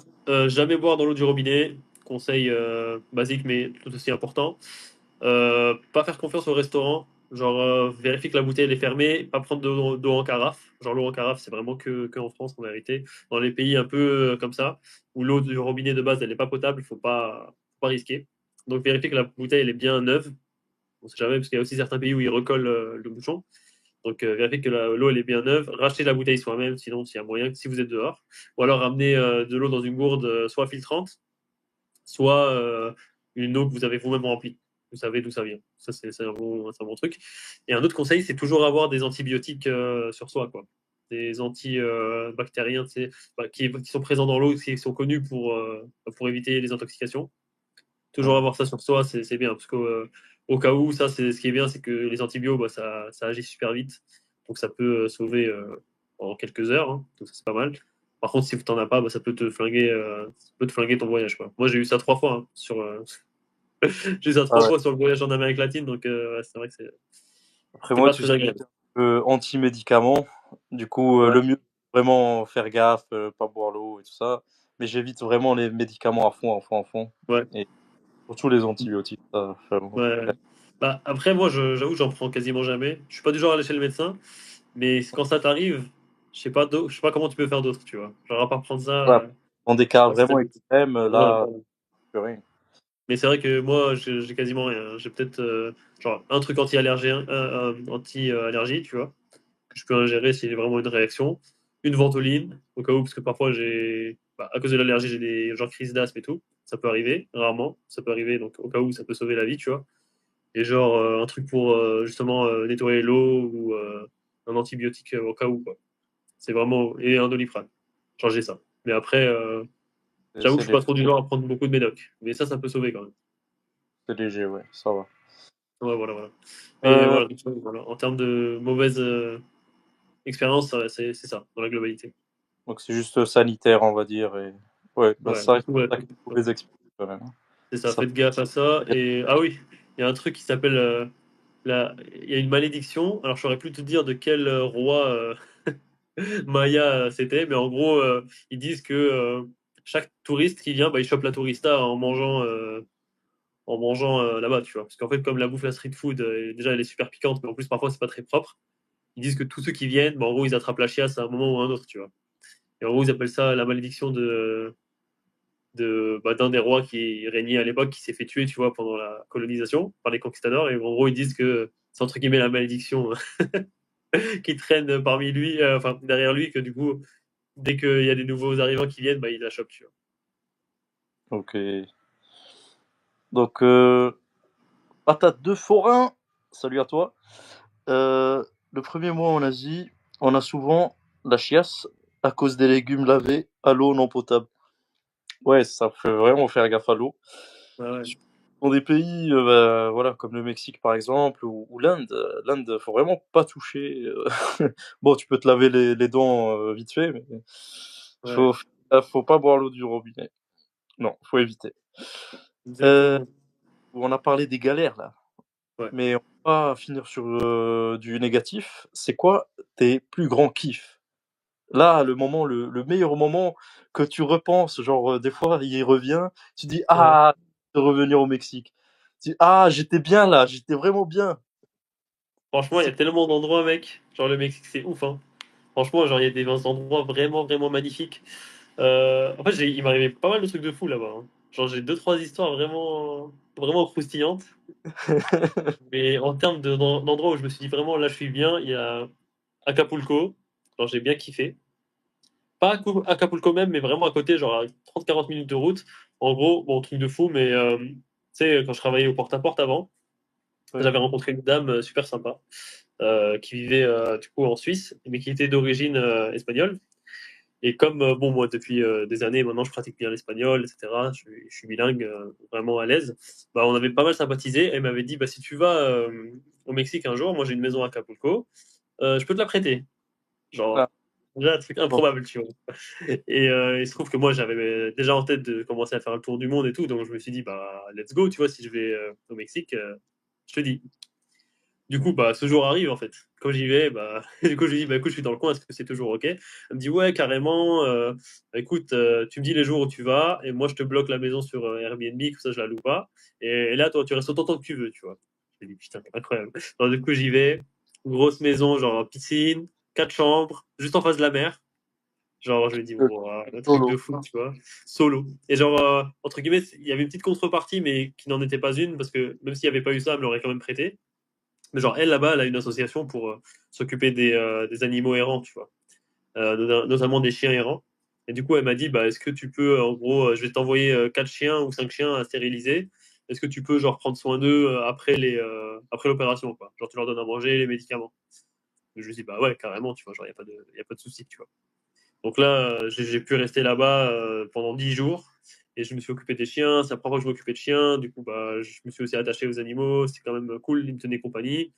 jamais boire dans l'eau du robinet. Conseil basique, mais tout aussi important. Pas faire confiance au restaurant. Genre, vérifier que la bouteille elle est fermée. Pas prendre d'eau en carafe. Genre, l'eau en carafe, c'est vraiment que en France, en vérité. Dans les pays un peu comme ça, où l'eau du robinet de base, elle n'est pas potable, il faut pas risquer. Donc, vérifier que la bouteille, elle est bien neuve. On sait jamais, parce qu'il y a aussi certains pays où ils recollent le bouchon. Donc, vérifiez que l'eau elle est bien neuve. Rachetez la bouteille soi-même, sinon, s'il y a moyen, si vous êtes dehors. Ou alors, ramenez de l'eau dans une gourde, soit filtrante, soit une eau que vous avez vous-même remplie. Vous savez d'où ça vient. Ça, c'est un bon truc. Et un autre conseil, c'est toujours avoir des antibiotiques sur soi, quoi. Des antibactériens, tu sais, qui sont présents dans l'eau, qui sont connus pour éviter les intoxications. Toujours Mmh. avoir ça sur soi, c'est bien, parce qu'au au cas où, ça, c'est ce qui est bien, c'est que les antibiotiques, bah, ça agit super vite. Donc ça peut sauver en quelques heures. Hein. Donc ça, c'est pas mal. Par contre, si tu n'en as pas, bah, ça peut te flinguer ton voyage. Quoi. Moi, j'ai eu ça 3 fois j'ai eu ça Ah trois ouais. fois sur le voyage en Amérique latine, donc ouais, c'est vrai que Après c'était moi, pas tu très sais, agréable. anti-médicaments. Du coup, Ouais, le mieux, vraiment faire gaffe, pas boire l'eau et tout ça. Mais j'évite vraiment les médicaments à fond, à fond, à fond. ouais, Et surtout les antibiotiques. Ça, vraiment. ouais. Bah, après, moi, j'avoue que j'en prends quasiment jamais. Je suis pas du genre à aller chez le médecin, mais quand ça t'arrive, je sais pas comment tu peux faire d'autre, tu vois. Genre, à part prendre ça, Voilà. Dans des je sais cas pas si vraiment extrêmes, voilà. là, plus rien. Mais c'est vrai que moi, j'ai quasiment rien. J'ai peut-être genre un truc anti-allergie, tu vois, que je peux ingérer si j'ai vraiment une réaction. Une ventoline, au cas où, parce que parfois à cause de l'allergie, j'ai des genre crises d'asthme et tout. Ça peut arriver, rarement, ça peut arriver, donc au cas où, ça peut sauver la vie, tu vois. Et genre un truc pour justement nettoyer l'eau ou un antibiotique au cas où, quoi. C'est vraiment. Et un doliprane. Genre j'ai ça. Mais après, j'avoue que C'est je suis pas léger, trop du genre à prendre beaucoup de médocs. Mais ça peut sauver quand même. c'est léger, ouais, ça va. Ouais, voilà, voilà. Mais Euh, voilà, voilà. En termes de mauvaise expérience, c'est ça, dans la globalité. donc c'est juste sanitaire, on va dire. Et... ouais, bah Ouais, ça du reste coup, ouais, pas une mauvaise expérience quand même. Hein. c'est ça. Ça Faites gaffe à ça. Et ah oui, il y a un truc qui s'appelle il y a une malédiction. Alors, je saurais plus te dire de quel roi Maya c'était, mais en gros, ils disent que chaque touriste qui vient, bah, il chope la tourista en mangeant là-bas, tu vois. Parce qu'en fait, comme la bouffe, la street food, déjà, elle est super piquante, mais en plus, parfois, c'est pas très propre. Ils disent que tous ceux qui viennent, bah, en gros, ils attrapent la chiasse à un moment ou à un autre, tu vois. Et en gros, ils appellent ça la malédiction d'un des rois qui régnait à l'époque, qui s'est fait tuer, tu vois, pendant la colonisation par les conquistadors. Et en gros, ils disent que c'est entre guillemets la malédiction qui traîne parmi lui, enfin derrière lui, que du coup, dès qu'il y a des nouveaux arrivants qui viennent, bah, il la chope, tu vois. ok. Donc, patate de forain, salut à toi. Euh, le premier mois en Asie, on a souvent la chiasse à cause des légumes lavés à l'eau non potable. Ouais, ça fait vraiment faire gaffe à l'eau. Ouais, ouais. Dans des pays bah, voilà, comme le Mexique par exemple, ou l'Inde, l'Inde, faut vraiment pas toucher. Bon, tu peux te laver les dents vite fait, mais Ouais, faut, faut pas boire l'eau du robinet. Non, faut éviter. Euh, exactement. on a parlé des galères là, Ouais. mais on va finir sur du négatif. C'est quoi tes plus grands kiffs? Là, le meilleur moment que tu repenses, genre des fois il revient, tu dis Ouais. ah, de revenir au Mexique. Tu dis ah, j'étais bien là, j'étais vraiment bien. Franchement, il y a C'est tellement d'endroits, mec. Genre le Mexique, c'est ouf, hein. Franchement, genre il y a des endroits vraiment, vraiment magnifiques. En fait, il m'arrivait pas mal de trucs de fou là-bas. Hein. Genre j'ai deux, trois histoires vraiment, vraiment croustillantes. Mais en termes d'endroits où je me suis dit vraiment là, je suis bien, il y a Acapulco. Genre j'ai bien kiffé. Pas Acapulco même, mais vraiment à côté, genre à 30-40 minutes de route. En gros, bon, truc de fou, mais tu sais, quand je travaillais au porte-à-porte avant, ouais, j'avais rencontré une dame super sympa qui vivait du coup en Suisse, mais qui était d'origine espagnole. Et comme, bon, moi, depuis des années, maintenant, je pratique bien l'espagnol, etc., je suis bilingue, vraiment à l'aise, bah, on avait pas mal sympathisé. Elle m'avait dit, bah, si tu vas au Mexique un jour, moi, j'ai une maison à Acapulco, je peux te la prêter. ah, Genre, déjà, un truc bon, improbable, tu vois. Et il se trouve que moi, j'avais déjà en tête de commencer à faire le tour du monde et tout, donc je me suis dit, bah, let's go, tu vois, si je vais au Mexique, je te dis. Du coup, bah, ce jour arrive en fait. Quand j'y vais, bah, du coup, je lui dis, bah, écoute, je suis dans le coin, est-ce que c'est toujours OK? Elle me dit, ouais, carrément. Bah, écoute, tu me dis les jours où tu vas, et moi, je te bloque la maison sur Airbnb, comme ça, je la loue pas. Et là, toi, tu restes autant de temps que tu veux, tu vois. Je me dis, putain, incroyable. Alors, du coup, j'y vais. Grosse maison, genre piscine, 4 chambres, juste en face de la mer. Genre, je me dis, wow, un truc de solo. fou, tu vois. Solo. Et genre, entre guillemets, il y avait une petite contrepartie, mais qui n'en était pas une, parce que même s'il n'y avait pas eu ça, elle me l'aurait quand même prêté. Mais genre, elle, là-bas, elle a une association pour s'occuper des animaux errants, tu vois. Notamment des chiens errants. Et du coup, elle m'a dit, bah, est-ce que tu peux, en gros, je vais t'envoyer 4 chiens ou 5 chiens à stériliser. Est-ce que tu peux, genre, prendre soin d'eux après l'opération, quoi. Genre, tu leur donnes à manger, les médicaments. Je lui dis, bah ouais, carrément, tu vois, genre, y a pas de souci, tu vois. Donc là, j'ai pu rester là-bas pendant 10 jours. Et je me suis occupé des chiens. C'est la première fois que je m'occupais de chiens. Du coup, bah, je me suis aussi attaché aux animaux. C'était quand même cool. Ils me tenaient compagnie.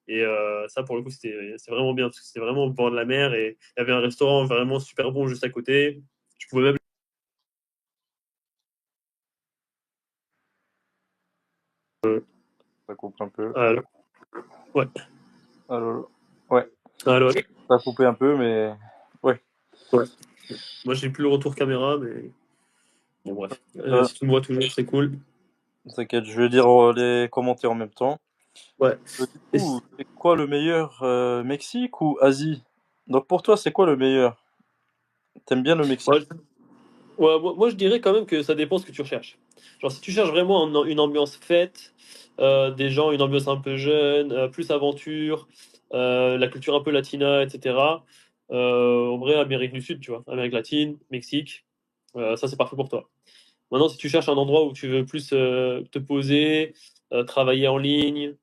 Et ça, pour le coup, c'est vraiment bien parce que c'était vraiment au bord de la mer et il y avait un restaurant vraiment super bon juste à côté. Je pouvais même. Ça coupe un peu. Euh, ouais. Alors, ouais, Alors, ça a coupé un peu, mais ouais. ouais. Moi, j'ai plus le retour caméra, mais bon, bref. Euh, Si tu me vois toujours, c'est cool. T'inquiète, je vais lire les commentaires en même temps. Ouais. Du Et coup, c'est quoi le meilleur, Mexique ou Asie? Donc pour toi, c'est quoi le meilleur? T'aimes bien le Mexique? ouais, ouais, moi, je dirais quand même que ça dépend ce que tu recherches. Genre, si tu cherches vraiment une ambiance fête, des gens, une ambiance un peu jeune, plus aventure, la culture un peu latina, etc. En vrai, Amérique du Sud, tu vois, Amérique latine, Mexique, ça c'est parfait pour toi. Maintenant, si tu cherches un endroit où tu veux plus te poser, travailler en ligne,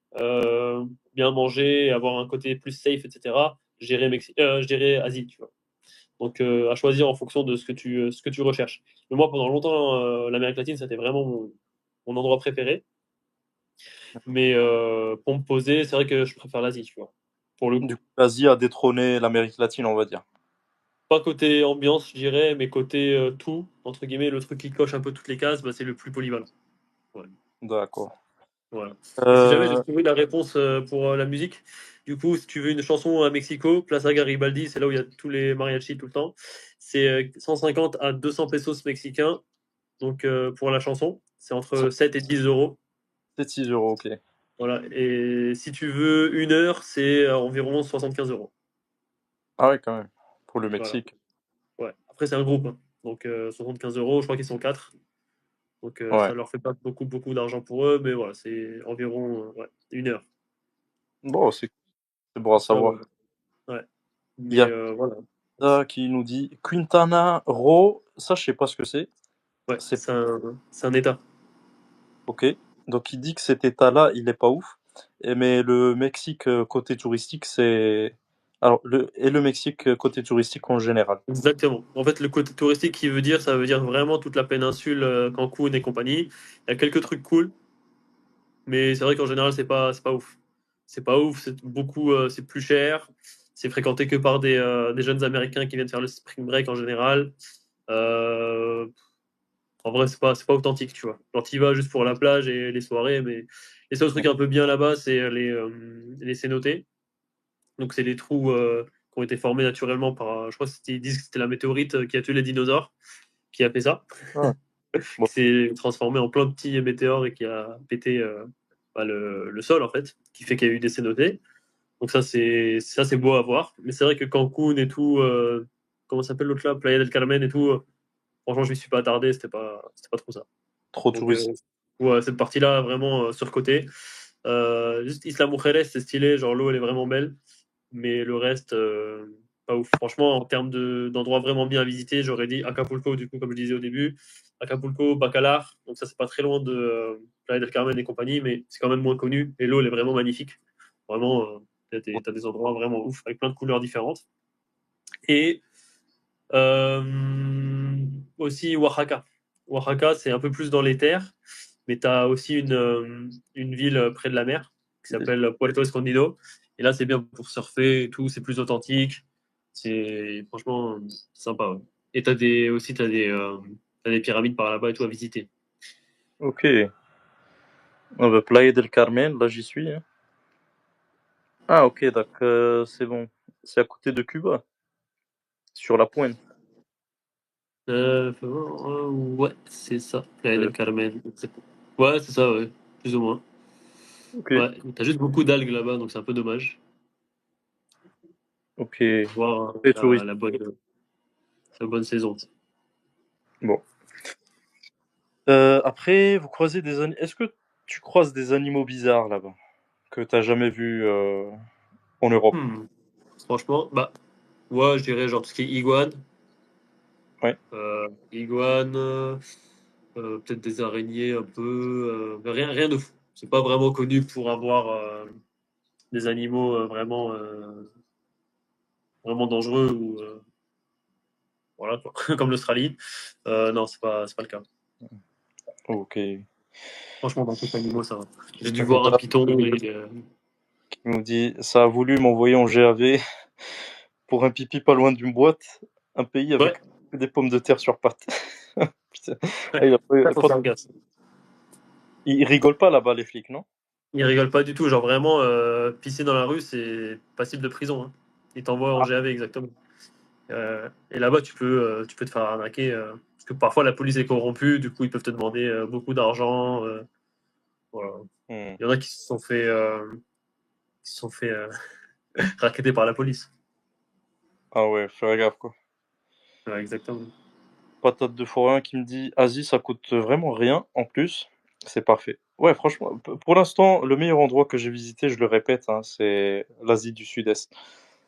bien manger, avoir un côté plus safe, etc., je dirais Asie, tu vois. Donc, à choisir en fonction de ce que tu recherches. Mais moi, pendant longtemps, l'Amérique latine, c'était vraiment mon endroit préféré. Mais pour me poser, c'est vrai que je préfère l'Asie, tu vois, pour le Du coup. coup, l'Asie a détrôné l'Amérique latine, on va dire. Pas côté ambiance, je dirais, mais côté tout, entre guillemets, le truc qui coche un peu toutes les cases, bah, c'est le plus polyvalent. Ouais. D'accord. Voilà. Et si jamais j'ai Euh, trouvé la réponse pour la musique, du coup, si tu veux une chanson à Mexico, Plaza Garibaldi, c'est là où il y a tous les mariachis tout le temps. C'est 150 à 200 pesos mexicains. Donc, pour la chanson, c'est entre 7 et 10 euros. c'est 6 euros, ok. Voilà. Et si tu veux une heure, c'est environ 75 euros. Ah ouais, quand même. Pour le Voilà. Mexique. Ouais. Après, c'est un groupe, hein. Donc, 75 euros, je crois qu'ils sont 4. Donc, Ouais. ça leur fait pas beaucoup d'argent pour eux, mais voilà, c'est environ ouais, une heure. Bon, c'est bon à Ça, ouais. savoir. Ouais. Il y Mais a voilà. ça qui nous dit Quintana Roo. Ça, je sais pas ce que c'est. Ouais, C'est c'est un état. ok. Donc il dit que cet état-là, il est pas ouf. Mais le Mexique côté touristique, c'est alors le Mexique côté touristique en général. Exactement. En fait, le côté touristique qui veut dire, ça veut dire vraiment toute la péninsule, Cancun et compagnie. Il y a quelques trucs cool, mais c'est vrai qu'en général, c'est pas ouf. C'est pas ouf, c'est beaucoup, c'est plus cher. C'est fréquenté que par des jeunes Américains qui viennent faire le spring break en général. Euh, En vrai, c'est pas authentique, tu vois. Genre, t'y vas juste pour la plage et les soirées, mais les seuls trucs un peu bien là-bas, c'est les cénotes. Donc, c'est des trous qui ont été formés naturellement par, je crois qu'ils disent que c'était la météorite qui a tué les dinosaures, qui a fait ça, Ah, bon, qui s'est transformé en plein de petits météores et qui a pété bah, le sol, en fait, qui fait qu'il y a eu des cénotes. Donc, ça, c'est beau à voir. Mais c'est vrai que Cancun et tout, comment ça s'appelle l'autre là, Playa del Carmen et tout, franchement, je m'y suis pas attardé, c'était pas trop ça. trop Donc, touristique. ouais, cette partie-là, vraiment surcotée. Juste Isla Mujeres, c'est stylé, genre l'eau, elle est vraiment belle. Mais le reste, pas ouf. Franchement, en termes d'endroits vraiment bien à visiter, j'aurais dit Acapulco, du coup, comme je disais au début. Acapulco, Bacalar, donc ça, c'est pas très loin de Playa del Carmen et compagnie, mais c'est quand même moins connu. Et l'eau, elle est vraiment magnifique. Vraiment, t'as des endroits vraiment ouf, avec plein de couleurs différentes. Et aussi Oaxaca. Oaxaca, c'est un peu plus dans les terres, mais tu as aussi une ville près de la mer qui s'appelle Puerto Escondido. Et là, c'est bien pour surfer et tout, c'est plus authentique. C'est franchement sympa. Ouais. Et t'as des pyramides par là-bas et tout à visiter. Ok. Ah bah, Playa del Carmen, là j'y suis, hein. Ah ok, donc c'est bon. C'est à côté de Cuba, sur la pointe. Ouais, c'est ça, Playa Euh, del Carmen. Ouais, c'est ça, ouais, plus ou moins. ok, Ouais, t'as juste beaucoup d'algues là-bas, donc c'est un peu dommage. ok. Voir Très touristique. la bonne saison. Bon. Après, vous croisez des animaux. Est-ce que tu croises des animaux bizarres là-bas que t'as jamais vu en Europe? Hmm. Franchement, bah, ouais, je dirais genre tout ce qui est iguane. Ouais. Iguane, peut-être des araignées un peu, mais rien de fou. C'est pas vraiment connu pour avoir des animaux vraiment dangereux ou voilà, quoi. Comme l'Australie. Non, c'est pas le cas. Ok. Franchement, dans tous les animaux, ça va. J'ai dû voir un Reda python et. qui nous dit ça a voulu m'envoyer en GAV pour un pipi pas loin d'une boîte, un pays Ouais, avec des pommes de terre sur pattes. Putain. ouais. Ah, Ça, faut faire gaffe. il rigole pas là-bas, les flics, non? Ils rigolent pas du tout. Genre vraiment, pisser dans la rue, c'est passible de prison. Hein. Ils t'envoient en Ah, GAV exactement. Et là-bas, tu peux te faire arnaquer. Parce que parfois, la police est corrompue. Du coup, ils peuvent te demander beaucoup d'argent. Voilà. hmm. Il y en a qui se sont fait racketter par la police. Ah ouais, fais gaffe quoi. Ouais, exactement. Patate de forain qui me dit Asie, ça coûte vraiment rien en plus. C'est parfait. Ouais, franchement, pour l'instant, le meilleur endroit que j'ai visité, je le répète, hein, c'est l'Asie du Sud-Est.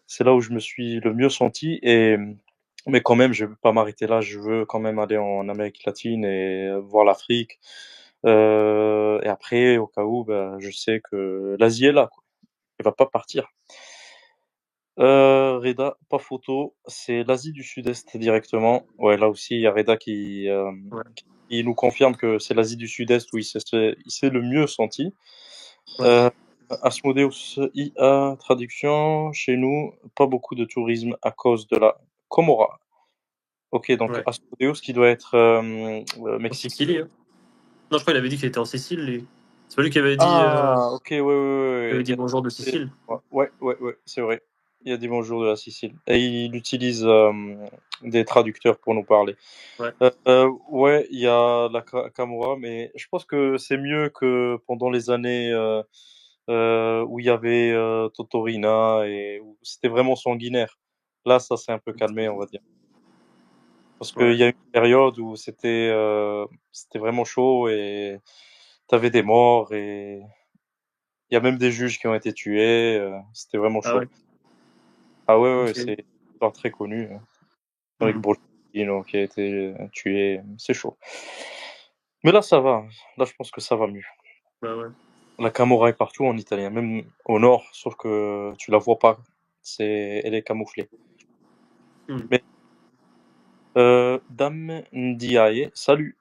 C'est là où je me suis le mieux senti. Mais quand même, je ne veux pas m'arrêter là. Je veux quand même aller en Amérique latine et voir l'Afrique. Et après, au cas où, ben, je sais que l'Asie est là, quoi. Elle va pas partir. Reda, pas photo, c'est l'Asie du Sud-Est directement. Ouais, là aussi, il y a Reda Ouais. qui nous confirme que c'est l'Asie du Sud-Est où il s'est le mieux senti. Ouais. Euh, Asmodeus IA, traduction, chez nous, pas beaucoup de tourisme à cause de la Comora. Ok, donc Ouais. Asmodeus qui doit être En Mexique. Sicile, hein. Non, je crois qu'il avait dit qu'il était en Sicile, lui. C'est pas lui Ah, ok, ouais, ouais, qui avait ouais. dit bonjour de Sicile. Ouais, ouais, ouais, c'est vrai. Il y a des bonjours de la Sicile. Et il utilise des traducteurs pour nous parler. Ouais. Ouais, il y a la Camorra, mais je pense que c'est mieux que pendant les années où il y avait Totorina et où c'était vraiment sanguinaire. Là, ça s'est un peu calmé, on va dire. Parce qu'il Ouais. y a eu une période où c'était vraiment chaud et t'avais des morts et il y a même des juges qui ont été tués. C'était vraiment Ah chaud. ouais. Ah ouais, ouais, Ok. c'est une histoire très connue, hein. Avec Hmm. Borsellino qui a été tué. C'est chaud. Mais là, ça va. Là, je pense que ça va mieux. Bah ouais. La Camorra est partout en italien, même au nord, sauf que tu la vois pas. Elle est camouflée. Hmm. Mais Dame Ndiaye, salut.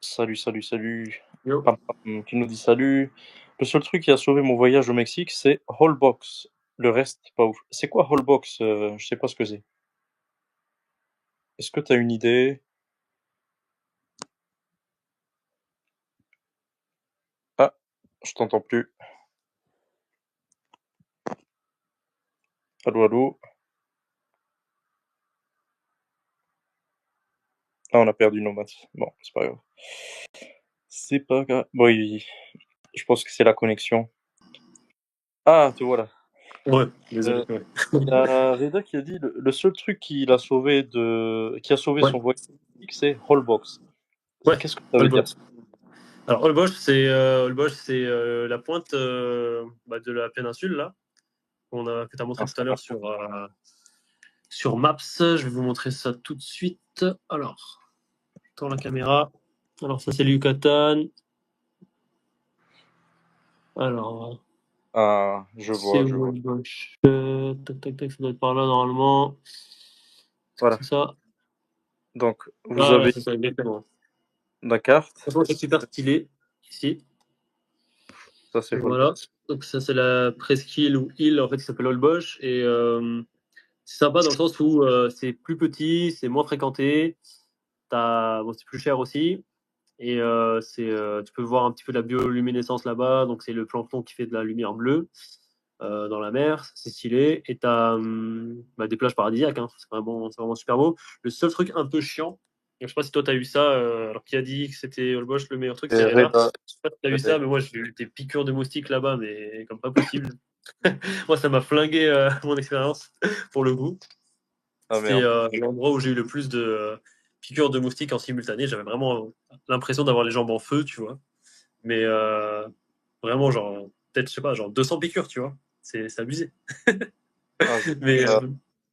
Salut, salut, salut. Yo. Pam, pam, qui nous dit salut. Le seul truc qui a sauvé mon voyage au Mexique, c'est Holbox. Le reste, pas ouf. C'est quoi Holbox? Je sais pas ce que c'est. Est-ce que tu as une idée? Ah, je t'entends plus. Allô, allô? Ah, on a perdu nos maths. Bon, c'est pas grave. C'est pas grave. Bon, je pense que c'est la connexion. Ah, te voilà. Ouais. Désolé. Euh, Ouais. Il y a Reda qui a dit le seul truc qui a sauvé Ouais. son voyage, c'est Holbox. Ouais. Qu'est-ce que ça veut dire? Holbox. Alors, Holbox, c'est la pointe bah, de la péninsule, là, que tu as montré Ah, tout à l'heure sur Maps. Je vais vous montrer ça tout de suite. Alors, dans la caméra. Alors, ça, c'est le Yucatan. Alors, ah, je c'est vois, je où vois. Holbox? Tac, tac, tac, ça doit être par là, normalement. Est-ce que Voilà. c'est ça? Donc, vous Ah ouais, avez c'est ça, exactement. la carte. Franchement, c'est super stylé, ici. Ça, c'est Voilà. Holbox. Donc, ça, c'est la presqu'île ou île, en fait, qui s'appelle Holbox. Et c'est sympa dans le sens où c'est plus petit, c'est moins fréquenté. Bon, c'est plus cher aussi. Et tu peux voir un petit peu de la bioluminescence là-bas. Donc, c'est le plancton qui fait de la lumière bleue dans la mer. C'est stylé. Et tu as bah, des plages paradisiaques. Hein. C'est vraiment super beau. Le seul truc un peu chiant, je sais pas si toi, tu as eu ça. Alors, qui a dit que c'était Holbox le meilleur truc, c'est Et Reda. Reda. Je sais pas si tu as eu ça, mais moi, j'ai eu des piqûres de moustiques là-bas, mais comme pas possible. Moi, ça m'a flingué mon expérience pour le coup. Ah C'était merde. l'endroit où j'ai eu le plus de piqûres de moustiques en simultané. J'avais vraiment l'impression d'avoir les jambes en feu, tu vois. Mais vraiment, genre, peut-être, je sais pas, genre 200 piqûres, tu vois. C'est abusé. Ah, Mais ah,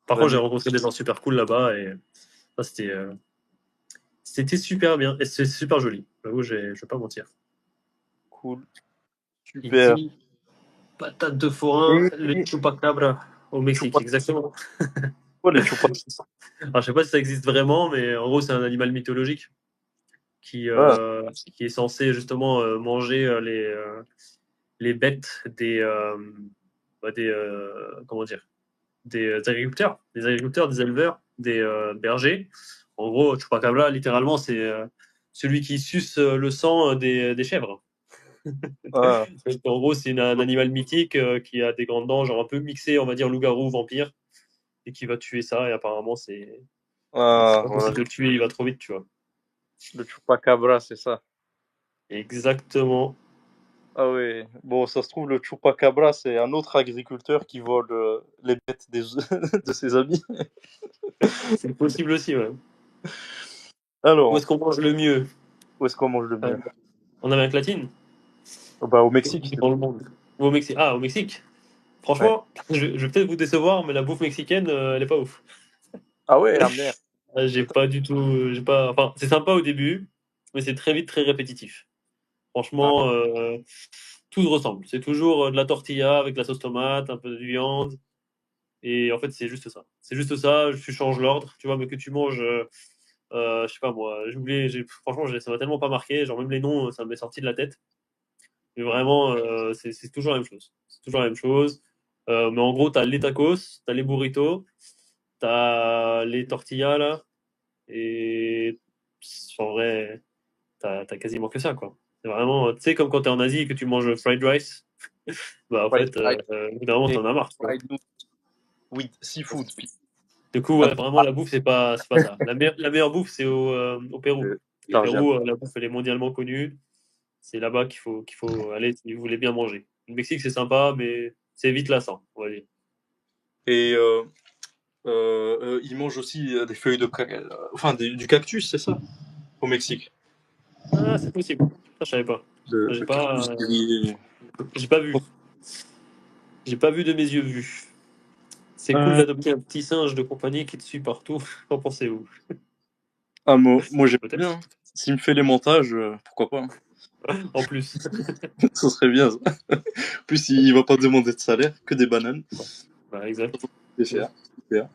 par contre, j'ai Dani, rencontré des gens super cool là-bas et ça, c'était super bien. Et c'est super joli. J'avoue, je vais pas mentir. cool. Il Super. dit patate de forain, le Et chupacabra au Mexique, Chupa, exactement. quoi les chupas? Alors, je sais pas si ça existe vraiment, mais en gros, c'est un animal mythologique. qui, Ah, qui est censé justement manger les bêtes comment dire, des agriculteurs, des éleveurs, des bergers. En gros, Chupacabra, littéralement, c'est celui qui suce le sang des chèvres. ah, En gros, c'est un animal mythique qui a des grandes dents, genre un peu mixé, on va dire loup-garou, vampire, et qui va tuer ça. Et apparemment, c'est ah, pas voilà. possible de le tuer, il va trop vite, tu vois. Le chupacabra, c'est ça. Exactement. Ah oui. Bon, ça se trouve, le chupacabra, c'est un autre agriculteur qui vole les bêtes de ses amis. C'est possible aussi, ouais. Où Alors, est-ce qu'on mange le mieux où est-ce qu'on mange le euh, mieux? En Amérique latine? Bah, au Mexique. Dans le monde? Ou au Mexique? Ah, au Mexique. Ouais. Franchement, je vais peut-être vous décevoir, mais la bouffe mexicaine, elle est pas ouf. Ah ouais, ah merde. J'ai pas du tout, j'ai pas, enfin, c'est sympa au début, mais c'est très vite très répétitif. Ah, Franchement, tout se ressemble. C'est toujours de la tortilla avec de la sauce tomate, un peu de viande, et en fait, c'est juste ça. C'est juste ça. Tu changes l'ordre, tu vois, mais que tu manges, je sais pas moi, franchement, ça m'a tellement pas marqué, genre même les noms, ça m'est sorti de la tête. Mais vraiment, c'est toujours la même chose. C'est toujours la même chose. Mais en gros, t'as les tacos, t'as les burritos, t'as les tortillas là, et en vrai, t'as quasiment que ça, quoi. C'est vraiment, tu sais, comme quand t'es en Asie et que tu manges fried rice, bah en fried fait, rice au bout d'un moment, et t'en as marre, tu vois. fried noodles with seafood. Du coup, Ah, ouais, vraiment, la bouffe, c'est pas ça. La meilleure bouffe, c'est au Pérou. Le Chargé. Pérou, la bouffe, elle est mondialement connue. C'est là-bas qu'il faut aller si vous voulez bien manger. Le Mexique, c'est sympa, mais c'est vite lassant, on va dire. Et ils mangent aussi des feuilles de enfin du cactus, c'est ça, au Mexique. Ah, c'est possible. Ça, je savais pas. Le cactus grillé. J'ai pas vu. J'ai pas vu de mes yeux vus. C'est cool d'adopter un petit singe de compagnie qui te suit partout. Qu'en pensez-vous? Ah, moi j'aime Peut-être. bien. S'il me fait les montages, pourquoi pas. En plus. Ça serait bien. Ça. En plus, il va pas demander de salaire, que des bananes. Bah, exact. C'est cher. Super.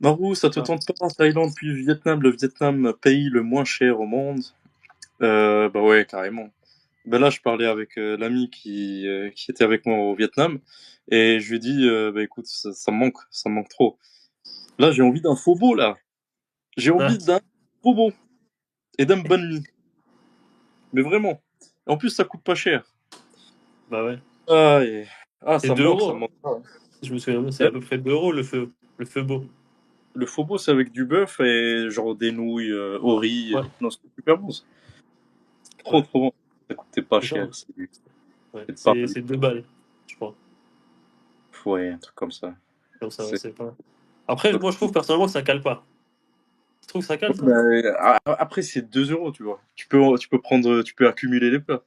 Marou, ça te Ah. tente pas Thaïlande puis Vietnam, le Vietnam pays le moins cher au monde? Bah ouais, carrément. Ben là, je parlais avec l'ami qui était avec moi au Vietnam et je lui ai dit, bah écoute, ça me manque trop. Là, j'ai envie d'un faux beau, là. J'ai Ah, envie d'un faux beau et d'un banh mi. Mais vraiment. En plus, ça coûte pas cher. bah ouais. Ah, C'est 2 ça me euros, hein. manque. Ah, Si je me souviens bien, c'est ouais. à peu près 2 euros le feu. Le feu beau. Le faux beau, c'est avec du bœuf et genre des nouilles au riz. Ouais, Non, c'est super bon. Trop, ouais. trop bon. Ça coûtait pas C'est ça, cher. hein. Ouais. C'est pas mal. C'est 2 balles, je crois. Ouais, un truc comme ça. Comme ça, C'est c'est pas. Après, moi, je trouve personnellement que ça cale pas. Tu trouves que ça cale, toi? bah, après, c'est 2 euros, tu vois. Tu peux accumuler les plats.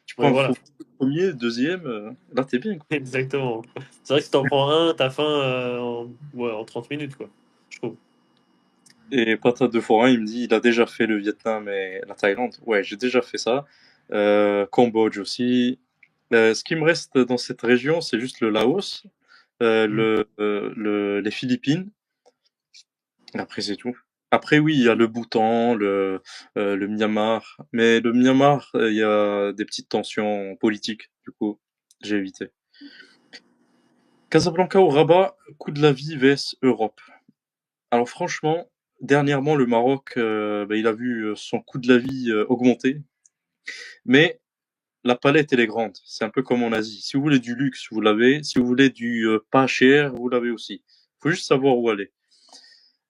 Tu prends Ouais, un voilà. faux premier, deuxième, là, t'es bien, quoi. Exactement. C'est vrai que si t'en prends un, t'as faim ouais, en 30 minutes, quoi. Je trouve. Et Pata 2 fois 1, il me dit, il a déjà fait le Vietnam et la Thaïlande. Ouais, j'ai déjà fait ça. Cambodge aussi. Ce qui me reste dans cette région, c'est juste le Laos, Mm. les Philippines. Après, c'est tout. Après, oui, il y a le Bhoutan, le Myanmar. Mais le Myanmar, il y a des petites tensions politiques. Du coup, j'ai évité. Casablanca ou Rabat, coût de la vie vs Europe. Alors franchement, dernièrement, le Maroc, bah, il a vu son coût de la vie augmenter. Mais la palette, elle est grande. C'est un peu comme en Asie. Si vous voulez du luxe, vous l'avez. Si vous voulez du pas cher, vous l'avez aussi. Il faut juste savoir où aller.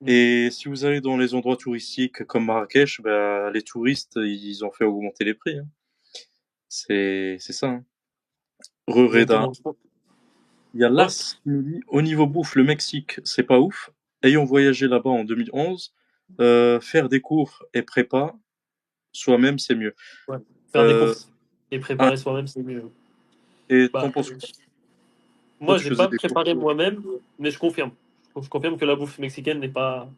Mm. Et si vous allez dans les endroits touristiques comme Marrakech, bah, les touristes, ils ont fait augmenter les prix. Hein. C'est ça. Hein. Reda. Exactement. Il y a Ouais, Las qui nous dit au niveau bouffe, le Mexique, c'est pas ouf. Ayant voyagé là-bas en 2011, faire des cours et prépa soi-même, c'est mieux. ouais. Faire des Euh, courses et ah, préparer soi-même, c'est mieux. et t'en Bah, penses quoi? Toi, moi, tu j'ai faisais pas des cours? préparé moi-même, mais je confirme. Je confirme que la bouffe mexicaine n'est pas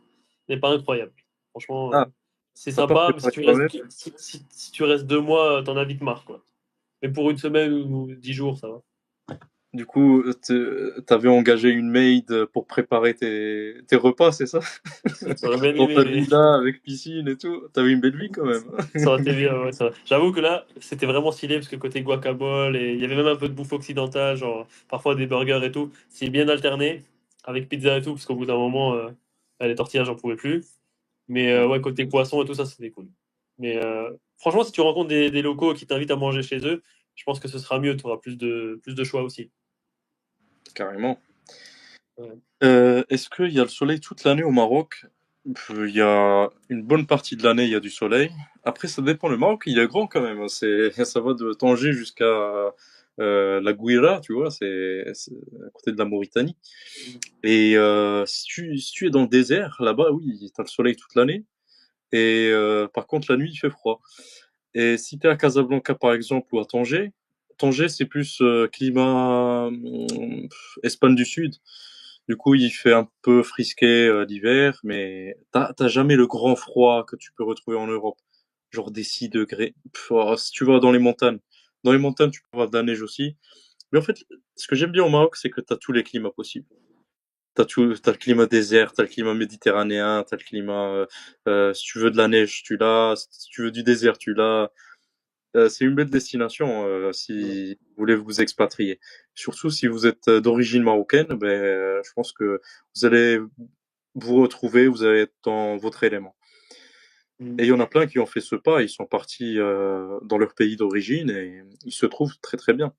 incroyable. Franchement, Ah, c'est t'as pas sympa, mais préparé toi-même? si tu restes 2 mois, t'en as vite marre, quoi. Mais pour une semaine ou 10 jours, ça va. Du coup, t'avais engagé une maid pour préparer tes repas, c'est ça? J'aurais bien Dans aimé, ta mais villa avec piscine et tout. T'avais une belle vie quand même. ça aurait été bien, ouais, ça. J'avoue que là, c'était vraiment stylé parce que côté guacamole, et il y avait même un peu de bouffe occidentale, genre parfois des burgers et tout. C'est bien alterné avec pizza et tout, parce qu'au bout d'un moment, les tortillas, j'en pouvais plus. Mais ouais, côté poisson et tout ça, c'était cool. Mais franchement, si tu rencontres des locaux qui t'invitent à manger chez eux, je pense que ce sera mieux, tu auras plus de choix aussi. Carrément. Ouais. Est-ce qu'il y a le soleil toute l'année au Maroc? Il y a une bonne partie de l'année, il y a du soleil. Après, ça dépend. Le Maroc, il est grand quand même, hein. Ça va de Tanger jusqu'à la Gouira, tu vois, c'est à côté de la Mauritanie. Et si tu es dans le désert, là-bas, oui, t'as le soleil toute l'année. Et par contre, la nuit, il fait froid. Et si tu es à Casablanca, par exemple, ou à Tanger, Tanger, c'est plus climat Espagne du Sud. Du coup, il fait un peu frisqué l'hiver, mais t'as jamais le grand froid que tu peux retrouver en Europe. Genre des 6 degrés. Si tu vas dans les montagnes. Dans les montagnes, tu peux avoir de la neige aussi. Mais en fait, ce que j'aime bien au Maroc, c'est que t'as tous les climats possibles. T'as le climat désert, t'as le climat méditerranéen, t'as le climat, si tu veux de la neige, tu l'as, si tu veux du désert, tu l'as. C'est une belle destination si vous voulez vous expatrier. Surtout si vous êtes d'origine marocaine, ben, je pense que vous allez vous retrouver, vous allez être dans votre élément. Et il y en a plein qui ont fait ce pas, ils sont partis dans leur pays d'origine et ils se trouvent très très bien.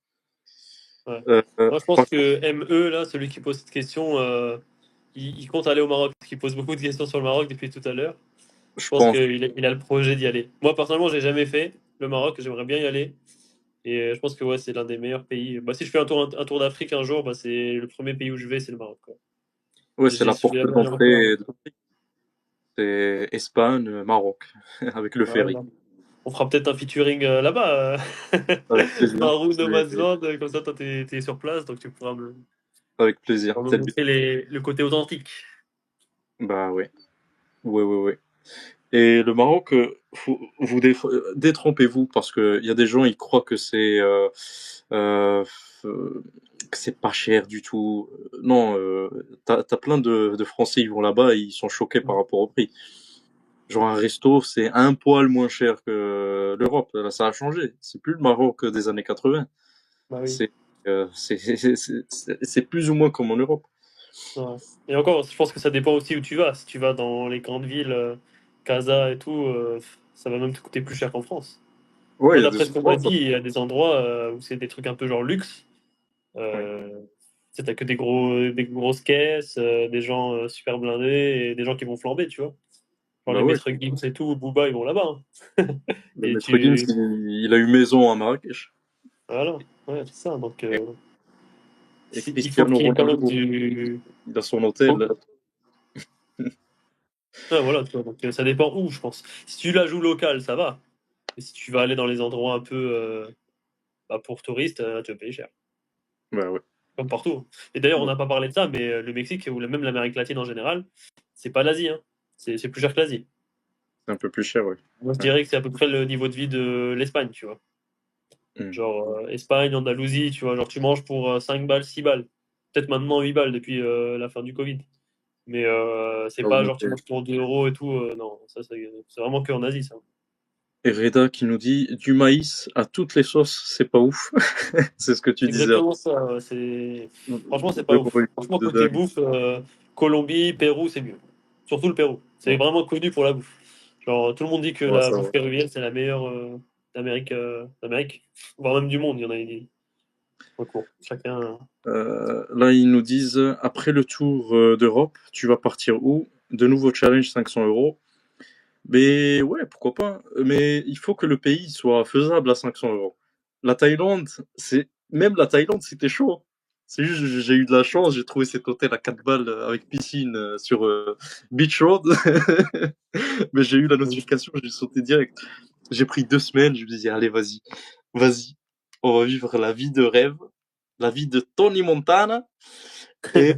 Ouais. Moi, je pense Par que ME, là, celui qui pose cette question, il compte aller au Maroc, parce qu'il pose beaucoup de questions sur le Maroc depuis tout à l'heure. Je je pense pense, qu'il a le projet d'y aller. Moi, personnellement, j'ai jamais fait le Maroc, j'aimerais bien y aller. Et je pense que ouais, c'est l'un des meilleurs pays. Bah, si je fais un tour d'Afrique un jour, bah, c'est le premier pays où je vais, c'est le Maroc, quoi. ouais, c'est la Je vais porte jamais aller faire. d'entrée, c'est Espagne, Maroc, avec le ferry. Voilà. On fera peut-être un featuring là-bas. Avec plaisir. Farouk Nomadland, comme ça, toi, t'es sur place, donc tu Avec plaisir. pourras me C'est le but. montrer le côté authentique. Bah ouais. Ouais, ouais, ouais. Et le Maroc, détrompez-vous parce que il y a des gens, ils croient que euh, que c'est pas cher du tout. Non, t'as plein de Français, ils vont là-bas et ils sont choqués par rapport au prix. Genre un resto, c'est un poil moins cher que l'Europe. Là, ça a changé. C'est plus le Maroc des années 80. Bah oui. C'est c'est plus ou moins comme en Europe. Ouais. Et encore, je pense que ça dépend aussi où tu vas. Si tu vas dans les grandes villes, Casa et tout, ça va même te coûter plus cher qu'en France. Ouais, Moi, il y a d'après des ce qu'on m'a endroits. dit, il y a des endroits où c'est des trucs un peu genre luxe. Ouais. Euh, tu sais, t'as que des grosses caisses, des gens super blindés et des gens qui vont flamber, tu vois. Genre Bah les ouais. maîtres Gims et tout, Booba, ils vont là-bas, hein. Le Et maître Gims, tu. il a eu maison à Marrakech. Voilà, ouais, c'est ça. Donc, Et il faut Cristiano qu'il y ait quand même Ronaldo, du. il a son hôtel. Ouais, voilà, tu vois. Donc, ça dépend où, je pense. Si tu la joues local, ça va. Et si tu vas aller dans les endroits un peu bah, pour touristes, tu vas payer cher. Bah ouais. Comme partout. Et d'ailleurs, on Ouais. n'a pas parlé de ça, mais le Mexique ou même l'Amérique latine en général, c'est pas l'Asie, hein. C'est plus cher que l'Asie. C'est un peu plus cher, ouais. Moi, je Ouais. dirais que c'est à peu près le niveau de vie de l'Espagne, tu vois. Hmm. Genre, Espagne, Andalousie, tu vois. Genre, tu manges pour 5 balles, 6 balles. Peut-être maintenant 8 balles depuis la fin du Covid. Mais c'est Ça a pas genre tu augmenté. manges pour 2 euros et tout. Non, ça, c'est vraiment que en Asie, ça. Et Reda qui nous dit du maïs à toutes les sauces, c'est pas ouf. C'est ce que tu C'est disais exactement ça. Ouais. Franchement, c'est pas après ouf. pour une Franchement, de côté dingue. bouffe, Colombie, Pérou, c'est mieux. Surtout le Pérou. C'est Ouais. vraiment connu pour la bouffe. Genre, tout le monde dit que Ouais, la ça bouffe va. péruvienne, c'est la meilleure d'Amérique, voire même du monde. Il y en a des recours. Chacun. Là, ils nous disent après le tour d'Europe, tu vas partir où? De nouveau challenge 500 euros. Mais ouais, pourquoi pas. Mais il faut que le pays soit faisable à 500 euros. La Thaïlande, même la Thaïlande, c'était chaud. C'est juste, j'ai eu de la chance, j'ai trouvé cet hôtel à 4 balles avec piscine sur Beach Road. Mais j'ai eu la notification, j'ai sauté direct. J'ai pris 2 semaines, je me disais, allez, vas-y, vas-y. On va vivre la vie de rêve, la vie de Tony Montana. Et.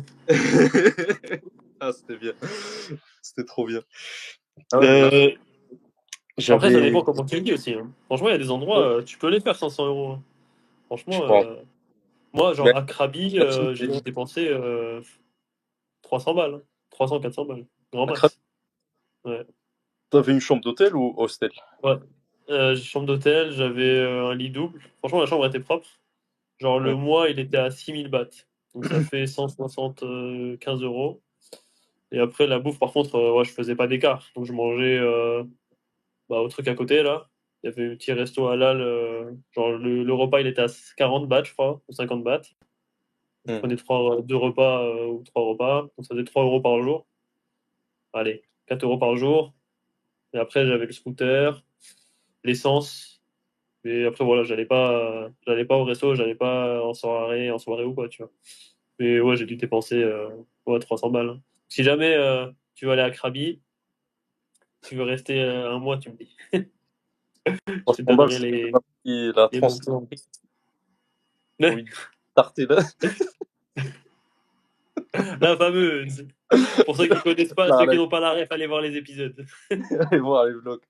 Ah, c'était bien. C'était trop bien. Ah ouais, bah. Euh, Après, ça J'avais. dépend comment tu le dis aussi, hein. Franchement, il y a des endroits, Ouais, tu peux les faire 500 euros, hein. je Franchement, pense. Moi, Mais genre, à Krabi, j'ai dû dépenser 300 balles. Hein. 300, 400 balles. Grand à Krabi, max. Ouais. t'avais une chambre d'hôtel ou hostel? Ouais. Chambre d'hôtel, j'avais un lit double. Franchement, la chambre était propre. Genre, le Hmm. mois, il était à 6000 bahts. Donc, ça fait 175 euros. Et après, la bouffe, par contre, ouais, je faisais pas d'écart. Donc, je mangeais au truc à côté, là. Il y avait un petit resto halal. Genre, le repas, il était à 40 bahts, je crois, ou 50 bahts. Je Hmm. prenais deux repas ou trois repas. Donc, ça faisait 3 euros par jour. Allez, 4 euros par jour. Et après, j'avais le scooter, l'essence. Et après, voilà, j'allais pas au resto, j'allais pas en soirée ou quoi, tu vois. Mais ouais, j'ai dû dépenser ouais, 300 balles. Hein. Si jamais tu veux aller à Krabi, tu veux rester un mois, tu me dis. Je te 300 balles, donnerai c'est pas pris la les bons plans. transcription pour Mais une tartée là. la fameuse. Pour ceux qui connaissent pas, Là, ceux là, qui n'ont pas la ref, allez voir les épisodes. allez voir les vlogs.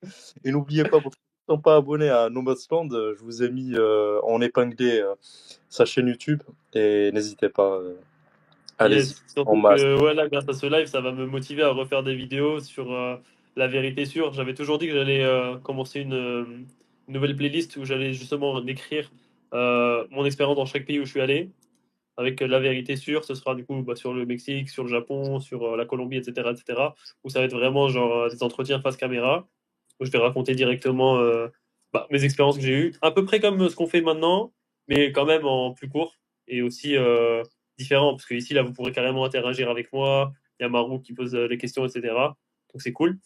Et n'oubliez pas, pour ceux qui ne sont pas abonnés à Nomadland, je vous ai mis en épinglé sa chaîne YouTube et n'hésitez pas, allez-y Yes, en surtout masse. que ouais, là, grâce à ce live, ça va me motiver à refaire des vidéos sur la vérité sûre. J'avais toujours dit que j'allais commencer une nouvelle playlist où j'allais justement décrire mon expérience dans chaque pays où je suis allé, avec la vérité sûre. Ce sera du coup sur le Mexique, sur le Japon, sur la Colombie, etc., etc. Où ça va être vraiment genre des entretiens face caméra, où je vais raconter directement mes expériences que j'ai eues, à peu près comme ce qu'on fait maintenant, mais quand même en plus court et aussi différent, parce que ici là vous pourrez carrément interagir avec moi, il y a Marou qui pose les questions, etc. Donc c'est cool.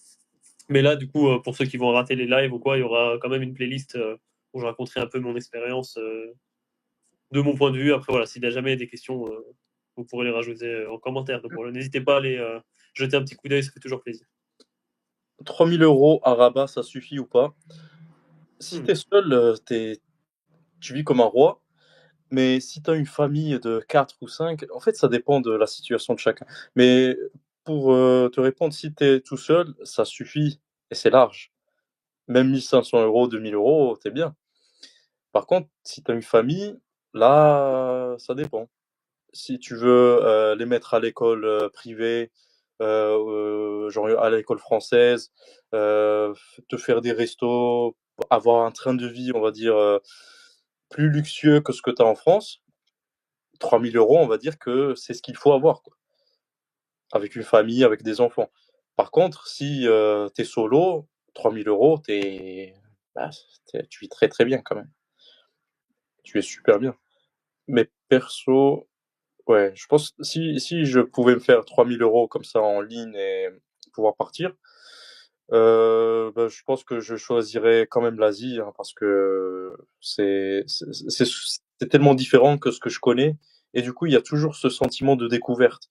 Mais là, du coup, pour ceux qui vont rater les lives ou quoi, il y aura quand même une playlist où je raconterai un peu mon expérience de mon point de vue. Après, voilà, s'il n'y a jamais des questions, vous pourrez les rajouter en commentaire. Donc voilà, n'hésitez pas à aller jeter un petit coup d'œil, ça fait toujours plaisir. 3 000 € à Rabat, ça suffit ou pas? Si Hmm. t'es seul, tu vis comme un roi. Mais si tu as une famille de 4 ou 5, en fait, ça dépend de la situation de chacun. Mais pour te répondre, si tu es tout seul, ça suffit et c'est large. Même 1 500 €, 2 000 €, t'es bien. Par contre, si tu as une famille, là, ça dépend. Si tu veux les mettre à l'école privée, genre à l'école française, te faire des restos, avoir un train de vie, on va dire, plus luxueux que ce que tu as en France, 3 000 €, on va dire que c'est ce qu'il faut avoir, quoi, avec une famille, avec des enfants. Par contre, si tu es solo, 3 000 €, bah, tu vis très très bien quand même. Tu es super bien. Mais perso, ouais, je pense que si je pouvais me faire 3 000 € comme ça en ligne et pouvoir partir, bah, je pense que je choisirais quand même l'Asie, hein, parce que c'est tellement différent que ce que je connais et du coup, il y a toujours ce sentiment de découverte.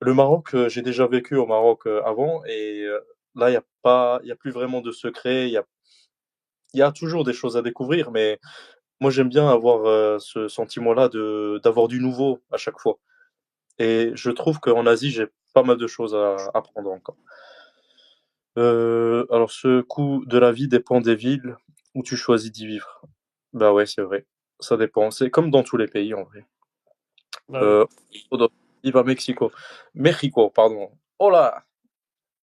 Le Maroc, j'ai déjà vécu au Maroc, avant et là, il y a plus vraiment de secret, il y a toujours des choses à découvrir, mais moi, j'aime bien avoir, ce sentiment-là de d'avoir du nouveau à chaque fois et je trouve qu'en Asie, j'ai pas mal de choses à apprendre encore. Alors ce coût de la vie dépend des villes où tu choisis d'y vivre. Bah, ouais, c'est vrai, ça dépend. C'est comme dans tous les pays, en vrai. Bah oui. Heu, Viva Mexico. Mexico, pardon. Hola,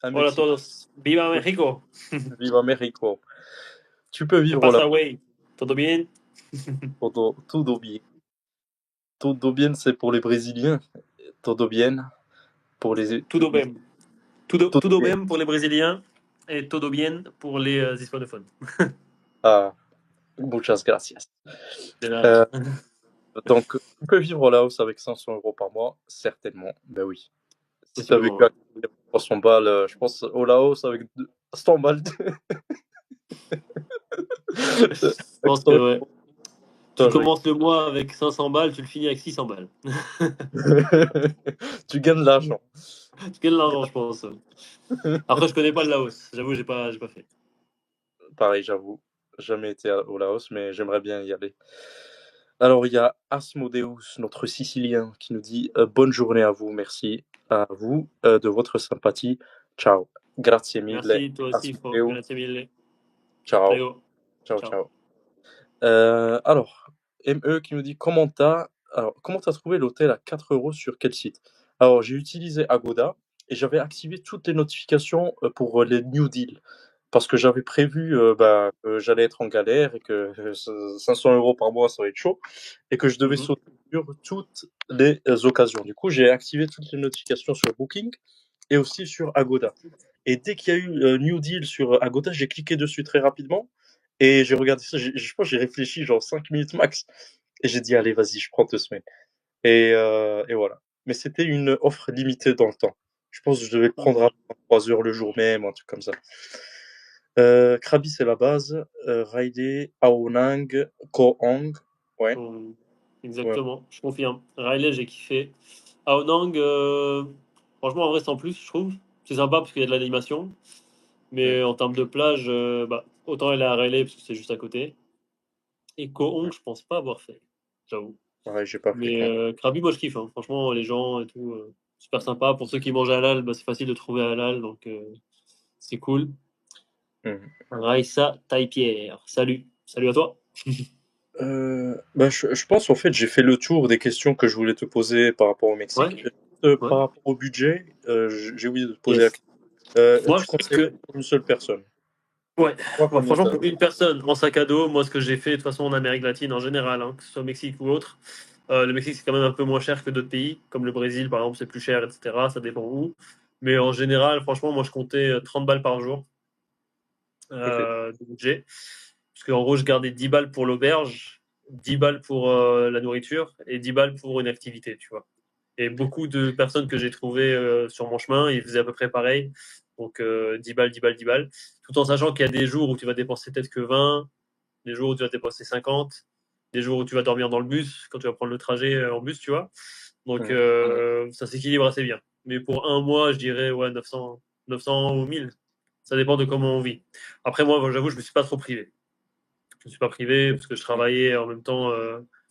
à Hola a Mexico. todos. ¡Viva México! Viva Mexico. Tu peux ¿Qué vivre là, pasa, güey? ¿Todo bien? todo bien. Todo bien, c'est pour les Brésiliens. Todo bien pour Tudo les bem. todo Tudo bien. bem pour les Brésiliens et todo bien pour les hispanophones. Ah, muchas gracias. De nada. Heu, donc tu peux vivre au Laos avec 500 € par mois? Certainement, ben oui. Si tu as vécu Possiblement, à ouais. 300 balles, je pense au Laos avec 100 balles, Je avec pense que 100 ouais. Tu non, je rigole. commences le mois avec 500 balles, tu le finis avec 600 balles. Tu gagnes de l'argent. Quel l'argent, je pense. Après, je connais pas le Laos. J'avoue, j'ai pas fait. Pareil, j'avoue, jamais été au Laos, mais j'aimerais bien y aller. Alors, il y a Asmodeus, notre Sicilien, qui nous dit bonne journée à vous, merci à vous de votre sympathie. Ciao. Grazie mille, Merci, toi aussi, Fro. Asmodeus. Grazie mille. Ciao. Prego. Ciao, Ciao. ciao. Alors, ME qui nous dit comment t'as Alors, comment tu as trouvé l'hôtel à 4 € sur quel site? Alors, j'ai utilisé Agoda et j'avais activé toutes les notifications, pour, les new deals. Parce que j'avais prévu, bah, que j'allais être en galère et que, ce 500 € par mois, ça va être chaud et que je devais Mhm. sauter sur toutes les, occasions. Du coup, j'ai activé toutes les notifications sur Booking et aussi sur Agoda. Et dès qu'il y a eu, new deal sur Agoda, j'ai cliqué dessus très rapidement et j'ai regardé ça. Je pense que j'ai réfléchi genre 5 minutes max et j'ai dit: «Allez, vas-y, je prends 2 semaines». Et voilà. Mais c'était une offre limitée dans le temps. Je pense que je devais le prendre à 3 heures le jour même, un truc comme ça. Krabi, c'est la base. Railay, Aonang, Koh Hong. Ouais, Hum, ouais, Exactement, je confirme. Riley, j'ai kiffé. Aonang, franchement, en vrai, sans plus, je trouve. C'est sympa parce qu'il y a de l'animation. mmh, Mais en termes de plage, bah, autant aller à Riley parce que c'est juste à côté. Et Koh ouais. Hong, je pense pas avoir fait, j'avoue. Pareil, j'ai pas fait Mais compte. Krabi, moi, je kiffe, hein. Franchement, les gens et tout, super sympa. Pour ceux qui mangent halal, bah, c'est facile de trouver halal, donc c'est cool. Mmh. Raissa Taille-Pierre. Salut. Salut à toi. Bah, je pense, en fait, j'ai fait le tour des questions que je voulais te poser par rapport au Ouais, Mexique. ouais. Par rapport au budget, j'ai oublié de te poser la Yes. question. Moi, Tu je pense conseillerais que, pour une seule personne? ouais, Toi, bah, combien franchement, tu pour une personne en sac à dos, moi, ce que j'ai fait, de toute façon, en Amérique latine en général, hein, que ce soit au Mexique ou autre, le Mexique, c'est quand même un peu moins cher que d'autres pays, comme le Brésil, par exemple, c'est plus cher, etc. Ça dépend où. Mais en général, franchement, moi, je comptais 30 balles par jour OK. de budget. Parce qu'en gros, je gardais 10 balles pour l'auberge, 10 balles pour la nourriture et 10 balles pour une activité, tu vois. Et beaucoup de personnes que j'ai trouvées sur mon chemin, ils faisaient à peu près pareil. Donc 10 balles, 10 balles, 10 balles. Tout en sachant qu'il y a des jours où tu vas dépenser peut-être que 20, des jours où tu vas dépenser 50, des jours où tu vas dormir dans le bus, quand tu vas prendre le trajet en bus, tu vois. Donc Mmh. ça s'équilibre assez bien. Mais pour un mois, je dirais ouais, 900, 900 ou 1000. Ça dépend de comment on vit. Après, moi, j'avoue, je me suis pas trop privé. Je me suis pas privé parce que je travaillais en même temps.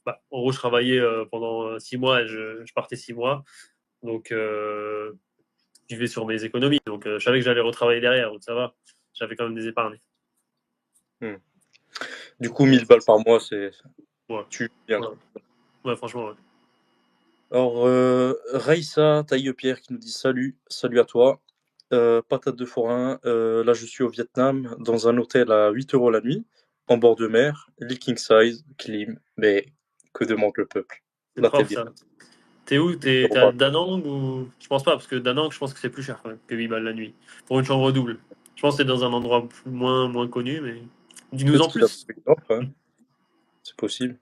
Bah, en gros, je travaillais pendant 6 mois et je partais 6 mois. Donc, je vivais sur mes économies. Donc, je savais que j'allais retravailler derrière. Donc, ça va. J'avais quand même des épargnes. Mmh. Du Donc, coup, 1000 balles par mois, c'est ouais. tu vis bien, Ouais. quoi. Ouais, franchement, ouais. Alors, Raissa Taille-Pierre qui nous dit: «Salut, salut à toi. Patate de forain, là, je suis au Vietnam, dans un hôtel à 8 € la nuit, en bord de mer, lit king size, clim». Mais que demande le peuple? C'est Là, tu propre, bien. ça. T'es où? T'es à Normal. Da Nang ou. Je pense pas, parce que Da Nang, je pense que c'est plus cher quand même que 8 balles la nuit. Pour une chambre double. Je pense que c'est dans un endroit moins connu, mais. Dis-nous Peut-être en qu'il a plus. trouvé une offre, hein, c'est possible.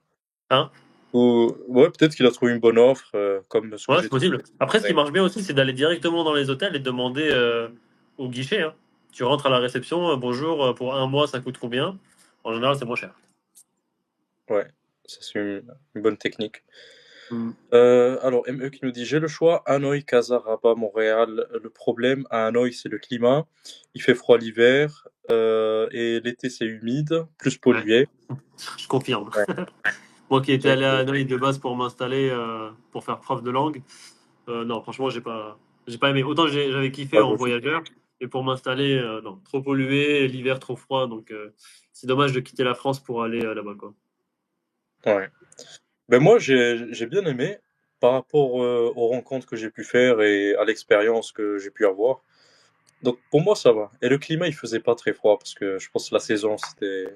Hein? Ou ouais, peut-être qu'il a trouvé une bonne offre, comme ce que Ouais, j'ai c'est trouvé. possible. Après, ce qui Ouais, marche bien aussi, c'est d'aller directement dans les hôtels et de demander au guichet, hein. Tu rentres à la réception, bonjour, pour un mois, ça coûte combien? En général, c'est moins cher. ouais, ça c'est une bonne technique. Mm. Alors ME qui nous dit: «J'ai le choix, Hanoï, Casa, Rabat, Montréal. Le problème à Hanoï, c'est le climat. Il fait froid l'hiver, et l'été, c'est humide, plus Ouais, pollué». je confirme. Ouais, Moi qui étais j'avoue allé à que Hanoï de base pour m'installer, pour faire prof de langue, non, franchement, j'ai pas aimé. Autant j'avais kiffé ouais, en moi aussi. voyageur, et pour m'installer, non, trop pollué, l'hiver trop froid, donc c'est dommage de quitter la France pour aller là-bas, quoi. Ouais. Ben moi, j'ai bien aimé par rapport, aux rencontres que j'ai pu faire et à l'expérience que j'ai pu avoir. Donc pour moi, ça va et le climat, il faisait pas très froid parce que je pense que la saison, c'était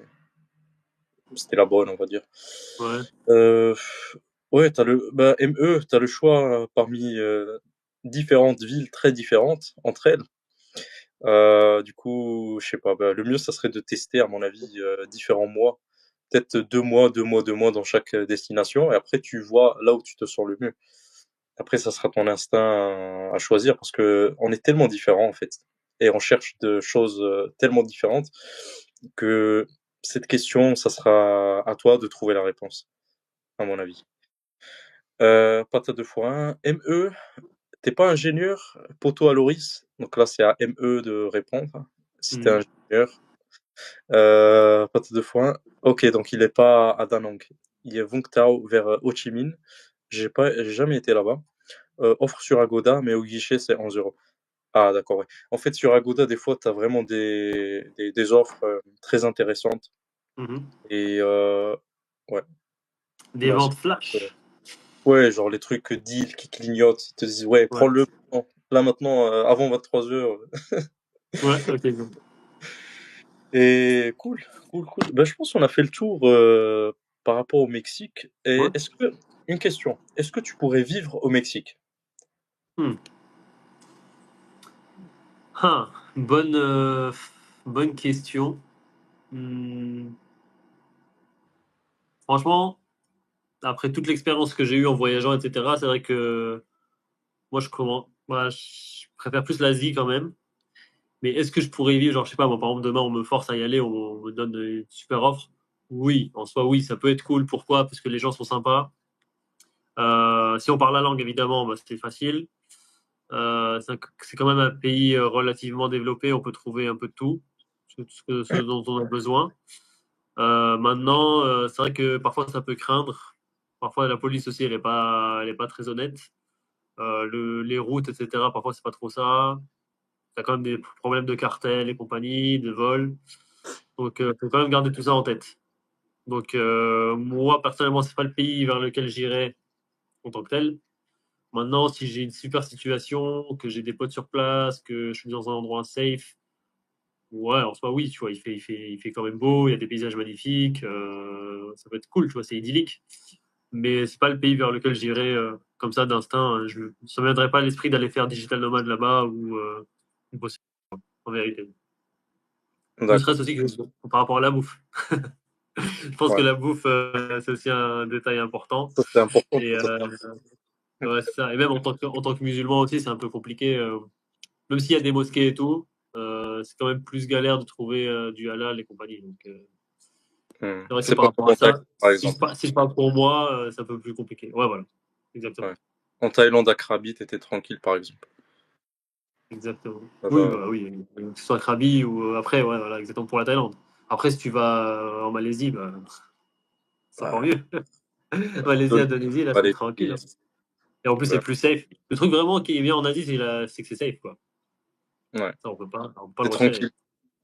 la bonne, on va dire. Ouais. Heu, ouais, ME, tu as le choix parmi, différentes villes très différentes entre elles. Du coup, je sais pas, bah, le mieux, ça serait de tester, à mon avis, différents mois. Peut-être 2 mois, 2 mois, 2 mois dans chaque, destination et après tu vois là où tu te sens le mieux. Après, ça sera ton instinct à choisir parce que on est tellement différents, en fait et on cherche de choses, tellement différentes que cette question, ça sera à toi de trouver la réponse, à mon avis. Patate de forain, ME, tu pas ingénieur? Poto à Loris, donc là, c'est à ME de répondre, si tu es Mhm. ingénieur. Patate de forain, OK, donc il est pas à Da Nang. Il est Vung Tau vers, Ho Chi Minh. J'ai jamais été là-bas. Offre sur Agoda, mais au guichet, c'est 11 €. Ah d'accord, ouais. En fait, sur Agoda, des fois, tu as vraiment des offres, très intéressantes Mhm. et ouais, Des là, c'est ventes flash. Ouais, genre les trucs deal qui clignotent, ils te disent ouais, Ouais. prends-le là maintenant, avant 23h. Ouais, ok. Bon. Et cool, cool, cool. Bah, je pense qu'on a fait le tour par rapport au Mexique. Et Ouais. une question, est-ce que tu pourrais vivre au Mexique? Hmm. Ah, bonne question. Hmm. Franchement, après toute l'expérience que j'ai eue en voyageant, etc., c'est vrai que moi, je préfère plus l'Asie quand même. Mais est-ce que je pourrais y vivre? Genre, je sais pas, moi, par exemple, demain, on me force à y aller, on me donne une super offre. Oui, en soi, oui, ça peut être cool. Pourquoi? Parce que les gens sont sympas. Si on parle la langue, évidemment, bah, c'est facile. C'est quand même un pays relativement développé. On peut trouver un peu de tout, ce dont on a besoin. Maintenant, c'est vrai que parfois, ça peut craindre. Parfois, la police aussi, elle est pas très honnête. Les routes, etc., parfois, c'est pas trop ça. T'as quand même des problèmes de cartel et compagnie, de vol. Donc, faut quand même garder tout ça en tête. Donc, moi, personnellement, c'est pas le pays vers lequel j'irais en tant que tel. Maintenant, si j'ai une super situation, que j'ai des potes sur place, que je suis dans un endroit safe, ouais, en soi, oui, tu vois, il fait quand même beau, il y a des paysages magnifiques, ça peut être cool, tu vois, c'est idyllique. Mais c'est pas le pays vers lequel j'irais comme ça d'instinct. Ça ne me viendrait pas à l'esprit d'aller faire digital nomade là-bas ou bosser, en vérité. Ne D'accord. serait-ce aussi que par rapport à la bouffe. Je pense que Ouais. la bouffe, c'est aussi un détail important. Ça, c'est important Et pour toi. ouais, c'est ça. Et même en tant que musulman aussi, c'est un peu compliqué. Même s'il y a des mosquées et tout, c'est quand même plus galère de trouver du halal et compagnie. Donc, c'est vrai que C'est par pas rapport comme à en Thaïlande, ça, par exemple. si je parle pour moi, c'est un peu plus compliqué. Ouais, voilà. Ouais. Exactement. En Thaïlande, à Krabi, t'étais tranquille, par exemple. Exactement. Ça Oui, va. bah oui. Que ce soit Krabi ou après, ouais, voilà, exactement pour la Thaïlande. Après, si tu vas en Malaisie, bah, c'est encore Ouais. mieux. Malaisie, Indonésie, là, c'est Allez, tranquille, hein. Et en plus, c'est plus safe. Le truc vraiment qui est bien en Asie, c'est que c'est safe, quoi. ouais. Ça, on peut pas T'es le retirer. tranquille.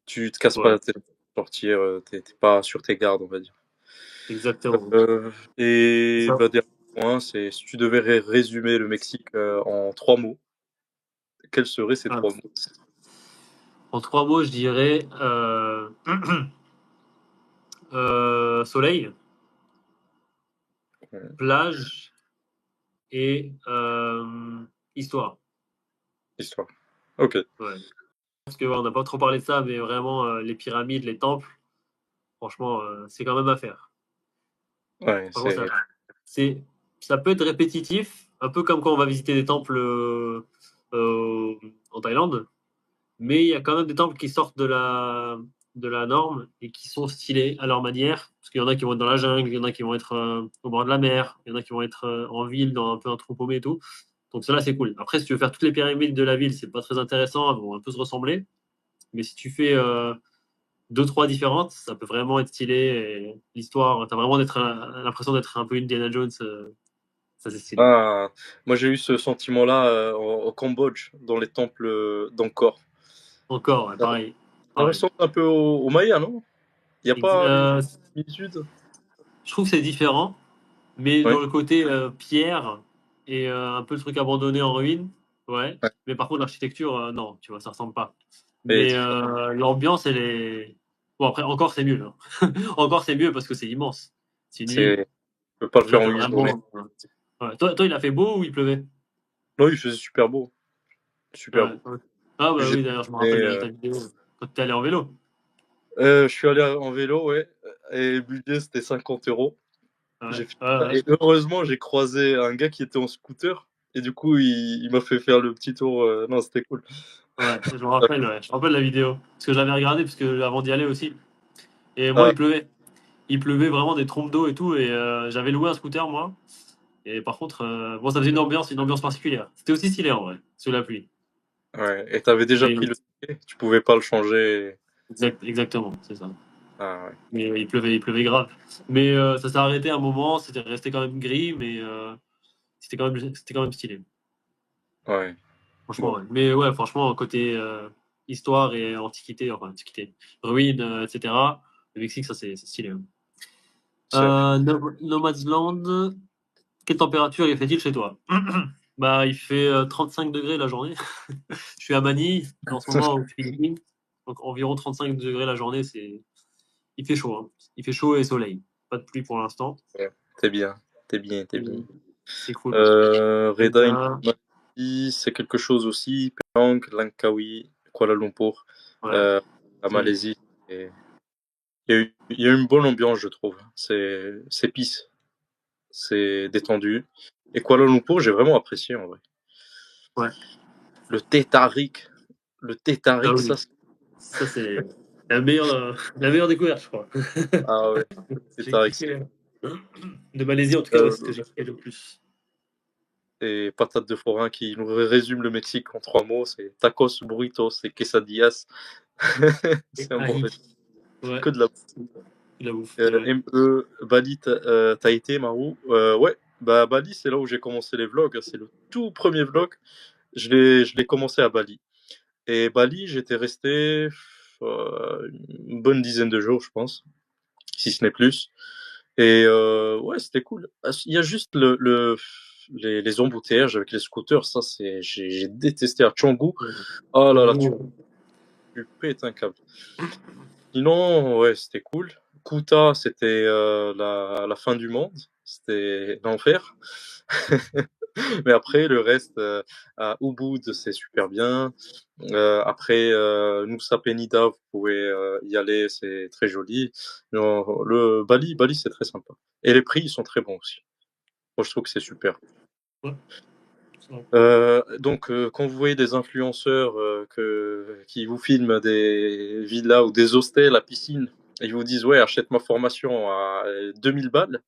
Tu te casses pas Ouais, la tête pour sortir. T'es pas sur tes gardes, on va dire. exactement. Et Ça, bah, dernier point, c'est si tu devais résumer le Mexique en 3 mots, quels seraient ces ah, 3 mots? en trois mots, je dirais soleil, Ouais. plage et histoire. Histoire. Ok. Ouais. Parce que ouais, on n'a pas trop parlé de ça, mais vraiment les pyramides, les temples, franchement, c'est quand même à faire. Ouais, Franchement, c'est. c'est, ça peut être répétitif, un peu comme quand on va visiter des temples euh, en Thaïlande, mais il y a quand même des temples qui sortent de la norme et qui sont stylés à leur manière. Parce qu'il y en a qui vont être dans la jungle, il y en a qui vont être au bord de la mer, il y en a qui vont être en ville, dans un peu un trou paumé et tout. Donc cela, c'est cool. Après, si tu veux faire toutes les pyramides de la ville, c'est pas très intéressant, elles vont un peu se ressembler. Mais si tu fais deux, trois différentes, ça peut vraiment être stylé. Et l'histoire, t'as vraiment l'impression d'être un peu Indiana Jones. Ça, c'est stylé. Ah, moi j'ai eu ce sentiment-là au Cambodge, dans les temples d'Angkor. Encore, ouais, Ça, pareil. ça Pareil. ressemble un peu au Maya, non? Il n'y a Ex- pas une euh, similitude? je trouve que c'est différent. Mais Oui. dans le côté pierre et un peu le truc abandonné en ruine, ouais. Ouais. Mais par contre, l'architecture, non, tu vois, ça ressemble pas. Elle est Mais différente. l'ambiance, elle est. Bon, après, encore, c'est mieux, hein. Encore, c'est mieux parce que c'est immense. C'est une ville. Tu peux pas le Donc là, faire t'as en une journée. vraiment. Ouais. Toi, il a fait beau ou il pleuvait? Non, il faisait super beau. Super Ouais. beau. Ouais. Ah, bah J'ai oui, d'ailleurs, je me mais, rappelle de ta vidéo. Quand tu es allé en vélo. je suis allé en vélo, ouais, et le budget c'était 50 €. Ouais. J'ai fait Ouais, ça ouais. et heureusement j'ai croisé un gars qui était en scooter et du coup il m'a fait faire le petit tour. Non, c'était cool. Ouais, je me rappelle, ouais. Je me rappelle la vidéo. Parce que je l'avais regardé, parce que avant d'y aller aussi. Et moi, Ah, il pleuvait. Il pleuvait vraiment des trompes d'eau et tout. Et j'avais loué un scooter, moi. Et par contre, bon, ça faisait une ambiance particulière. C'était aussi stylé, en vrai, sous la pluie. ouais, et t'avais déjà Mais pris le ticket, tu pouvais pas le changer. exactement, c'est ça. Ah ouais. Mais il pleuvait grave. Mais ça s'est arrêté un moment, c'était resté quand même gris, mais c'était quand même stylé. Ouais. Franchement, Bon, ouais. Mais ouais, franchement, côté histoire et antiquité, enfin antiquité, ruines, etc., le Mexique, ça c'est stylé, hein. c'est Nomadland, quelle température il fait-il chez toi? Bah, il fait 35 degrés la journée. Je suis à Manille, en ce moment aux Philippines, donc environ 35 degrés la journée, il fait chaud, hein. Il fait chaud et soleil. Pas de pluie pour l'instant. Ouais, t'es bien, t'es bien, t'es bien. C'est cool. Donc, Reda, c'est quelque chose aussi. Penang, Langkawi, Kuala Lumpur, ouais, la Malaisie. Il y a une bonne ambiance, je trouve. C'est peace, c'est détendu. Et Kuala Lumpur, j'ai vraiment apprécié en vrai. ouais. Le thé tarik, Ah ça, oui, ça c'est la meilleure découverte, je crois. ah ouais, thé J'ai tarik, kiffé. De Malaisie, en tout cas, ouais, c'est ce que euh, j'ai kiffé le plus. et patates de forain qui nous résume le Mexique en 3 mots, c'est tacos, burritos et quesadillas. Et C'est un bon aïe. résumé. Ouais, Que de la la bouffe, c'est vrai. Bali, t'as été, Marou? Ouais, bah Bali, c'est là où j'ai commencé les vlogs. C'est le tout premier vlog. Je l'ai commencé à Bali. Et Bali, j'étais resté une bonne dizaine de jours, je pense, si ce n'est plus. Et ouais, c'était cool. Il y a juste les embouteillages avec les scooters, ça, j'ai détesté à Canggu. Oh là là, tu pètes un câble. Sinon, ouais, c'était cool. Kuta, c'était la fin du monde. C'était l'enfer. Mais après, le reste, à Ubud, c'est super bien. Après, Nusa Penida, vous pouvez y aller, c'est très joli. Non, le Bali, c'est très sympa. Et les prix, ils sont très bons aussi. Moi, je trouve que c'est super. Ouais, c'est vrai. Donc, quand vous voyez des influenceurs qui vous filment des villas ou des hostels à piscine, et ils vous disent ouais, achète ma formation à 2000 balles,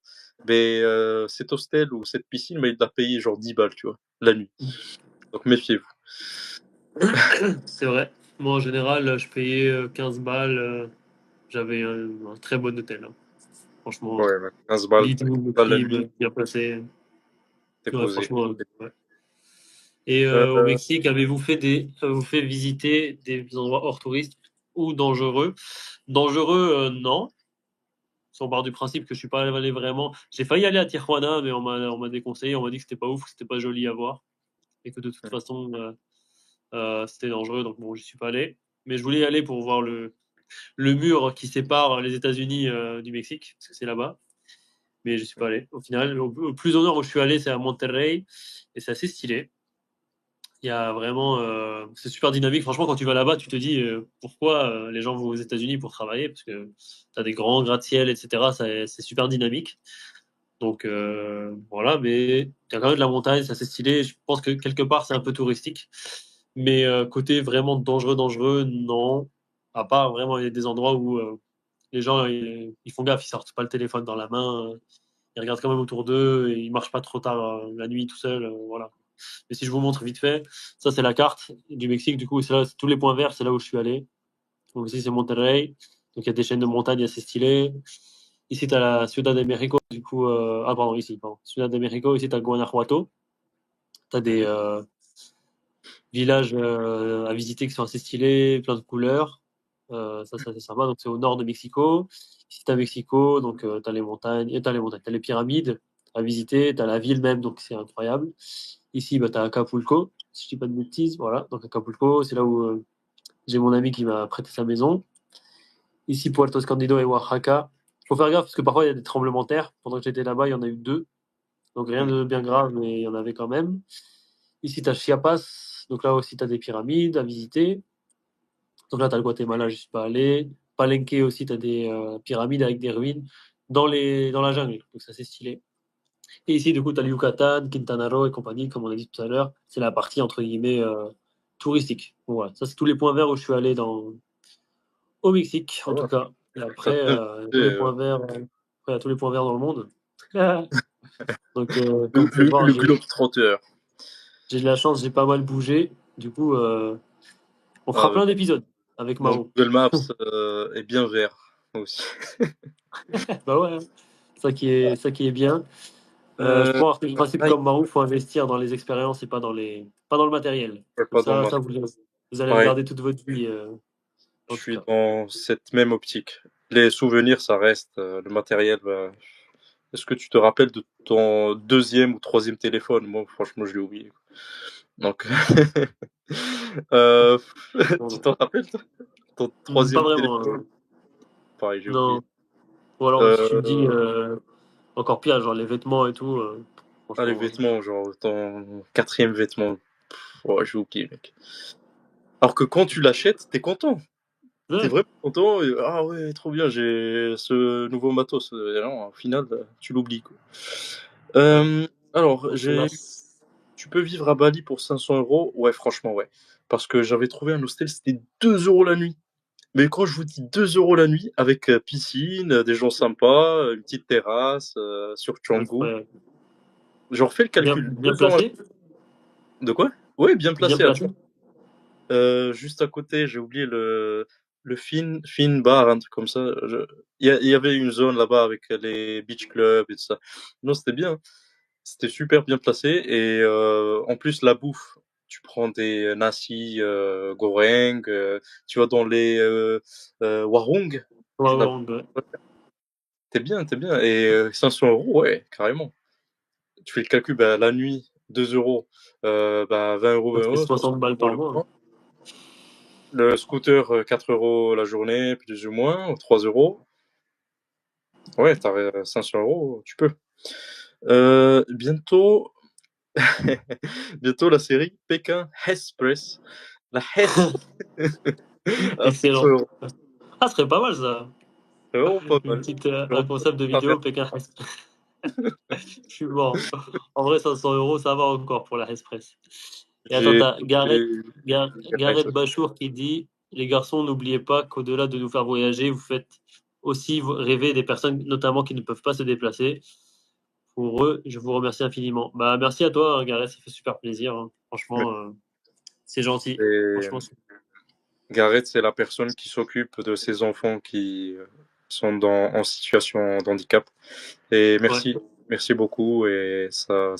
mais cet hostel ou cette piscine, mais il l'a payé genre 10 balles, tu vois, la nuit. Donc méfiez-vous. C'est vrai. Moi, en général, je payais 15 balles. J'avais un très bon hôtel, hein. Franchement, Ouais, ouais, 15 balles, lit double, la nuit, triple, bien placé. t'es Ouais, posé. franchement, ouais. Et au Euh, Mexique, avez-vous fait visiter des endroits hors touristes ou dangereux? Dangereux, non. Si on part du principe que je suis pas allé vraiment. J'ai failli aller à Tijuana, mais on m'a déconseillé. On m'a dit que c'était pas ouf, que c'était pas joli à voir et que de toute façon, c'était dangereux. Donc bon, j'y suis pas allé. Mais je voulais y aller pour voir le mur qui sépare les États-Unis du Mexique, parce que c'est là-bas. Mais je suis pas allé. Au final, au plus au nord où je suis allé, c'est à Monterrey et c'est assez stylé. Il y a vraiment, c'est super dynamique. Franchement, quand tu vas là-bas, tu te dis pourquoi les gens vont aux États-Unis pour travailler, parce que tu as des grands gratte-ciel, etc. C'est super dynamique. Donc voilà, mais il y a quand même de la montagne, c'est assez stylé. Je pense que quelque part, c'est un peu touristique. Mais côté vraiment dangereux, dangereux, non. À part vraiment, il y a des endroits où les gens, ils font gaffe, ils sortent pas le téléphone dans la main. Ils regardent quand même autour d'eux et ils marchent pas trop tard la nuit tout seul. Voilà. Mais si je vous montre vite fait, ça c'est la carte du Mexique. Du coup, c'est là, tous les points verts, c'est là où je suis allé. Donc ici c'est Monterrey. Donc il y a des chaînes de montagnes assez stylées. Ici tu as la Ciudad de México. Du coup, ah pardon, ici, pardon. Ciudad de México. Ici tu as Guanajuato. Tu as des villages à visiter qui sont assez stylés, plein de couleurs. Ça c'est sympa. Donc c'est au nord de Mexico. Ici tu as Mexico. Donc tu as les montagnes. Et tu as les montagnes. Tu as les pyramides à visiter. Tu as la ville même. Donc c'est incroyable. Ici, bah, tu as Acapulco, si je dis pas de bêtises. Voilà, donc Acapulco, c'est là où j'ai mon ami qui m'a prêté sa maison. Ici, Puerto Escondido et Oaxaca. Il faut faire gaffe parce que parfois il y a des tremblements de terre. Pendant que j'étais là-bas, il y en a eu deux. Donc rien de bien grave, mais il y en avait quand même. Ici, tu as Chiapas. Donc là aussi, tu as des pyramides à visiter. Donc là, tu as le Guatemala, je ne suis pas allé. Palenque aussi, tu as des pyramides avec des ruines dans la jungle. Donc ça, c'est stylé. Et ici, du coup, tu as le Yucatan, Quintana Roo et compagnie, comme on a dit tout à l'heure. C'est la partie, entre guillemets, touristique. Bon, voilà, ça, c'est tous les points verts où je suis allé au Mexique, en tout ouais, cas. Et t'as après, bien tous les visité, points verts, après, il y a tous les points verts dans le monde. Donc, comme le, vous pouvez le, voir, le globe trotteur. j'ai de la chance, j'ai pas mal bougé. Du coup, on Ah, fera plein d'épisodes avec mon Maro. Google Maps est bien vert aussi. Bah ouais, hein. Ça qui est bien. Je Euh, pense que le principe Aïe, comme Maro, il faut investir dans les expériences et pas dans le matériel. ouais, Comme pas dans le ça, matériel. vous allez le Pareil, garder toute votre vie, je en tout suis cas. dans cette même optique. Les souvenirs, ça reste. Le matériel, bah, Est-ce que tu te rappelles de ton deuxième ou troisième téléphone? Moi, franchement, je l'ai oublié. Donc, euh, Non, tu non. t'en rappelles, toi? Ton Pas troisième vraiment. téléphone? Pareil, j'ai oublié. Non. Ou alors, si tu me dis Euh, encore pire, genre les vêtements et tout, les franchement. vêtements, genre ton quatrième vêtement. Ouais, j'ai oublié, mec. Alors que quand tu l'achètes, t'es content. T'es Ouais, vraiment content. Ah ouais, trop bien, j'ai ce nouveau matos. Et non, au final, tu l'oublies, quoi. ouais. Alors, Donc, c'est naze. tu peux vivre à Bali pour 500 euros. Ouais, franchement, ouais. Parce que j'avais trouvé un hostel, c'était 2 euros la nuit. Mais quand je vous dis 2 euros la nuit, avec piscine, des gens sympas, une petite terrasse sur Canggu, Incroyable. j'en refais le calcul. Bien 2 ans. placé? De quoi? Oui, bien Bien placé à placé? Canggu. Juste à côté, j'ai oublié le Fin Bar, un truc comme ça. Il y avait une zone là-bas avec les beach clubs et tout ça. Non, c'était bien. C'était super bien placé. Et en plus, la bouffe, tu prends des nasi goreng, tu vas dans les warung. Ouais, Là, ouais. t'es bien, t'es bien. Et 500 euros, ouais, carrément. Tu fais le calcul, bah, la nuit, 2 euros, bah, 20 euros, Ça 20 te fait euros, 60 60 balles euros par le mois, hein. mois. Le scooter, 4 euros la journée, plus ou moins, ou 3 euros. Ouais, t'as 500 euros, tu peux. Bientôt, bientôt la série Pékin Express. La Hesse à 500 Excellent. euros. Ah, ce serait pas mal ça. C'est vraiment pas Une mal. petite, Genre, un concept de à faire. vidéo Pékin Express. Je suis mort. En vrai, 500 euros, ça va encore pour la Express. Et attends, J'ai t'as j'ai- Gareth Bachour qui dit: les garçons, n'oubliez pas qu'au-delà de nous faire voyager, vous faites aussi rêver des personnes, notamment qui ne peuvent pas se déplacer. Pour eux, je vous remercie infiniment. Bah, merci à toi, hein, Gareth, ça fait super plaisir, hein. Franchement, c'est gentil. Et Franchement, Gareth, c'est la personne qui s'occupe de ces enfants qui sont en situation de handicap. Et ouais. merci, merci beaucoup. Et ça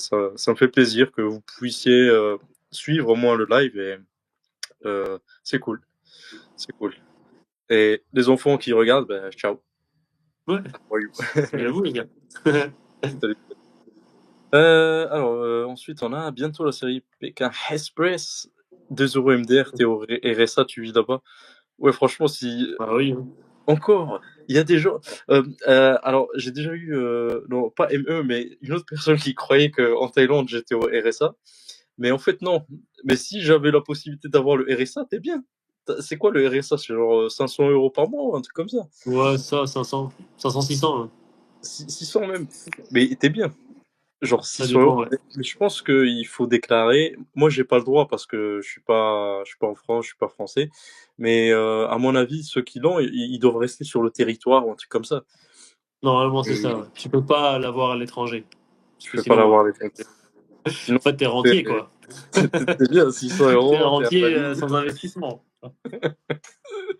me fait plaisir que vous puissiez suivre au moins le live. Et c'est cool, c'est cool. Et les enfants qui regardent, ben, ciao. Ouais. Voyou. Et à vous, les gars. Salut. Alors, ensuite, on a bientôt la série Pékin Express. 2 euros MDR, t'es au RSA, tu vis là-bas. Ouais, franchement, si Bah oui, hein. encore, il y a des gens. Alors, j'ai déjà eu, non, pas ME, mais une autre personne qui croyait qu'en Thaïlande, j'étais au RSA. Mais en fait, non. Mais si j'avais la possibilité d'avoir le RSA, t'es bien. C'est quoi le RSA? C'est genre 500 euros par mois ou un truc comme ça? Ouais, ça, 500. 500, 600, hein. 600 même. Mais t'es bien. Genre Ça 600 euros. dépend, ouais. Mais je pense qu'il faut déclarer. Moi, j'ai pas le droit parce que je suis pas en France, je suis pas français. Mais à mon avis, ceux qui l'ont, ils doivent rester sur le territoire ou un truc comme ça. Normalement, c'est ça, Et ouais. Tu peux pas l'avoir à l'étranger. Parce tu que peux pas sinon, l'avoir avec elle. en Sinon, fait, t'es t'es rentier, quoi. t'es bien, 600 T'es un euros, t'es à rentier Bali. sans investissement. Ouais,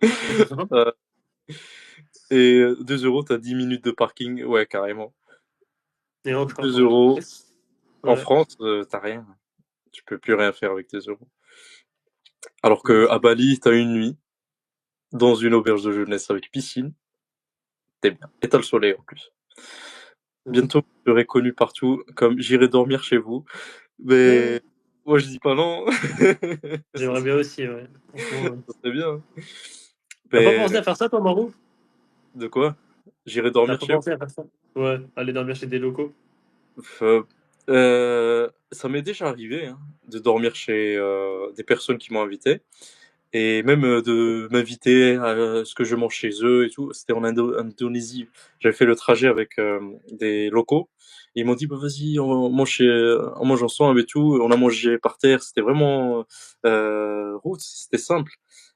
c'est sympa. Euh, et 2 euros, t'as 10 minutes de parking. Ouais, carrément. Et encore, 2 ouais. euros. En Ouais. France, t'as rien. Tu peux plus rien faire avec tes euros. Alors Ouais, que à Bali, t'as une nuit dans une auberge de jeunesse avec piscine. T'es bien. Et t'as le soleil en plus. Bientôt, vous serez connu partout comme j'irai dormir chez vous. ouais. Mais moi, je dis pas non. Ça, J'aimerais bien aussi, ouais. Franchement, ouais. ça serait bien. T'as pas pensé Mais à faire ça, toi, Marou? de quoi? J'irai T'as dormir pas chez vous. pensé à faire ça? Ouais, aller dormir chez des locaux. Euh, Ça m'est déjà arrivé hein, de dormir chez des personnes qui m'ont invité. Et même de m'inviter à ce que je mange chez eux et tout. C'était en Indonésie. J'avais fait le trajet avec des locaux. Ils m'ont dit, bah, vas-y, on mange ensemble et tout. On a mangé par terre. C'était vraiment route, c'était simple.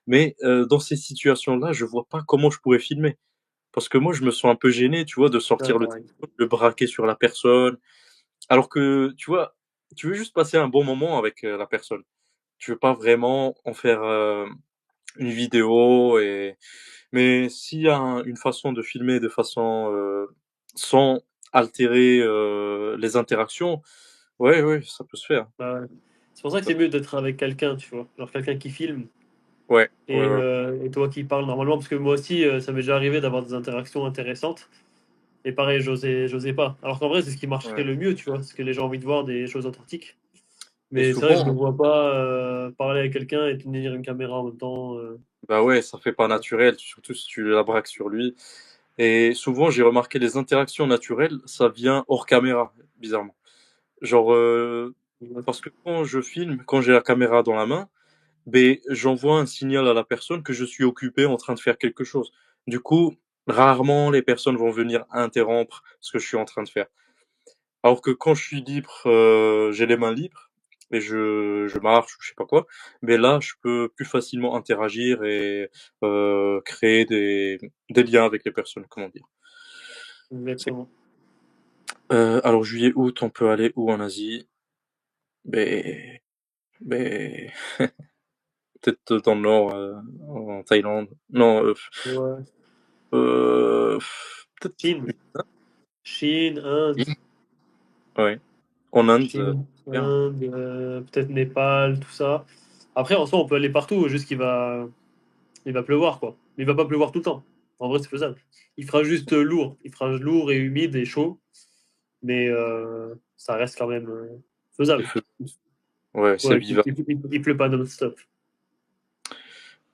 Mais dans ces situations-là, je vois pas comment je pourrais filmer. Parce que moi, je me sens un peu gêné, tu vois, de Ouais, sortir le pareil. téléphone, de braquer sur la personne. Alors que, tu vois, tu veux juste passer un bon moment avec la personne. Tu veux pas vraiment en faire une vidéo mais s'il y a une façon de filmer de façon sans altérer les interactions, ouais, ouais, ça peut se faire. Bah, ouais. C'est pour ça que c'est mieux d'être avec quelqu'un, tu vois. Genre quelqu'un qui filme Ouais, ouais, ouais. et toi qui parles normalement. Parce que moi aussi, ça m'est déjà arrivé d'avoir des interactions intéressantes. Et pareil, j'osais pas. Alors qu'en vrai, c'est ce qui marcherait Ouais. le mieux, tu vois, parce que les gens ont envie de voir des choses authentiques. Et Mais c'est vrai que je ne me souvent, vois pas parler avec quelqu'un et tenir une caméra en même temps. bah ouais, ça fait pas Ouais. naturel, surtout si tu la braques sur lui. Et souvent, j'ai remarqué les interactions naturelles, ça vient hors caméra, bizarrement. Genre, parce que quand je filme, quand j'ai la caméra dans la main, ben, j'envoie un signal à la personne que je suis occupé en train de faire quelque chose. Du coup, rarement les personnes vont venir interrompre ce que je suis en train de faire. Alors que quand je suis libre, j'ai les mains libres et je marche ou je sais pas quoi, mais là, je peux plus facilement interagir et créer des liens avec les personnes, comment dire. C'est Exactement. alors juillet, août, on peut aller où en Asie? Ben beh, peut-être dans le nord, en Thaïlande. Non, Ouais. heu, peut-être Chine. Chine, Inde. ouais. En Inde, Chine, bien. Inde, peut-être Népal, tout ça. Après, en soi, on peut aller partout, juste il va pleuvoir, quoi. Mais il va pas pleuvoir tout le temps. En vrai, c'est faisable. Il fera juste lourd. Il fera lourd et humide et chaud, mais ça reste quand même C'est faisable. feu. Ouais, c'est Ouais, vivable. il pleut pas non-stop.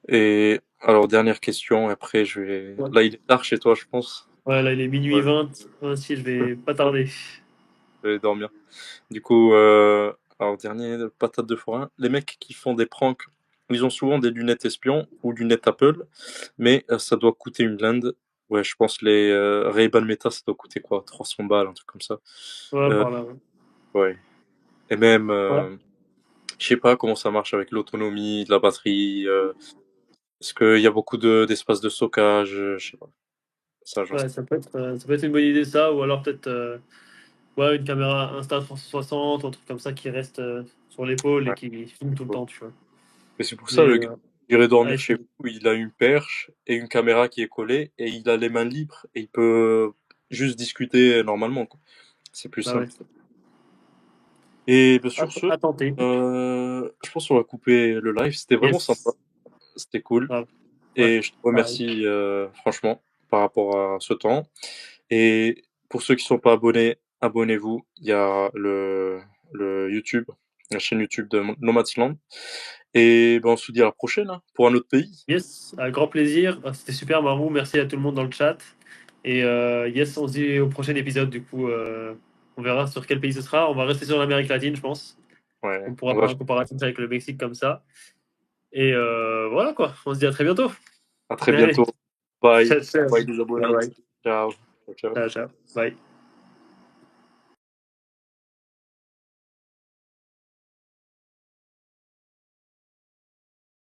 Et alors dernière question, après je vais Ouais. là, il est tard chez toi, je pense? Ouais, là, il est minuit Ouais, 20. Ainsi, je vais pas tarder. je vais dormir. Du coup, alors dernier, patate de forain, les mecs qui font des pranks, ils ont souvent des lunettes espions ou lunettes Apple, mais ça doit coûter une blinde. Ouais, je pense les, Ray-Ban Meta, ça doit coûter quoi? 300 balles, un truc comme ça. Ouais, Heu, par là. Ouais. ouais et même, Ouais, je sais pas comment ça marche avec l'autonomie de la batterie, est-ce qu'il y a beaucoup d'espace de stockage? Je sais pas. Ça, j'en sais ouais, ça peut être une bonne idée, ça, ou alors peut-être ouais, une caméra Insta 360 ou un truc comme ça qui reste sur l'épaule et ouais, qui filme tout le temps, tu vois. mais c'est pour ça, Mais le gars, il irait à dormir chez essayer. vous, il a une perche et une caméra qui est collée et il a les mains libres et il peut juste discuter normalement, quoi. C'est plus Bah ouais, simple. Et bah, à, sur ce, à tenter. je pense qu'on va couper le live. C'était vraiment sympa, Yes. c'était cool Ah, ouais, et je te pareil. remercie, franchement par rapport à ce temps et pour ceux qui sont pas abonnés, abonnez-vous. Il y a le YouTube, la chaîne YouTube de Nomadland et ben, on se dit à la prochaine, hein, pour un autre pays. Yes, avec grand plaisir. Ah, c'était super, Marou. Merci à tout le monde dans le chat. Et yes, on se dit au prochain épisode. Du coup, on verra sur quel pays ce sera. On va rester sur l'Amérique latine, je pense. Ouais, On pourra on va faire un comparatif avec le Mexique comme ça. Et voilà quoi. On se dit à très bientôt. à très Allez, bientôt. Bye. ciao, ciao. Bye les Bye abonnés. bye. Ciao. Ciao, ciao. Ciao, ciao. Bye.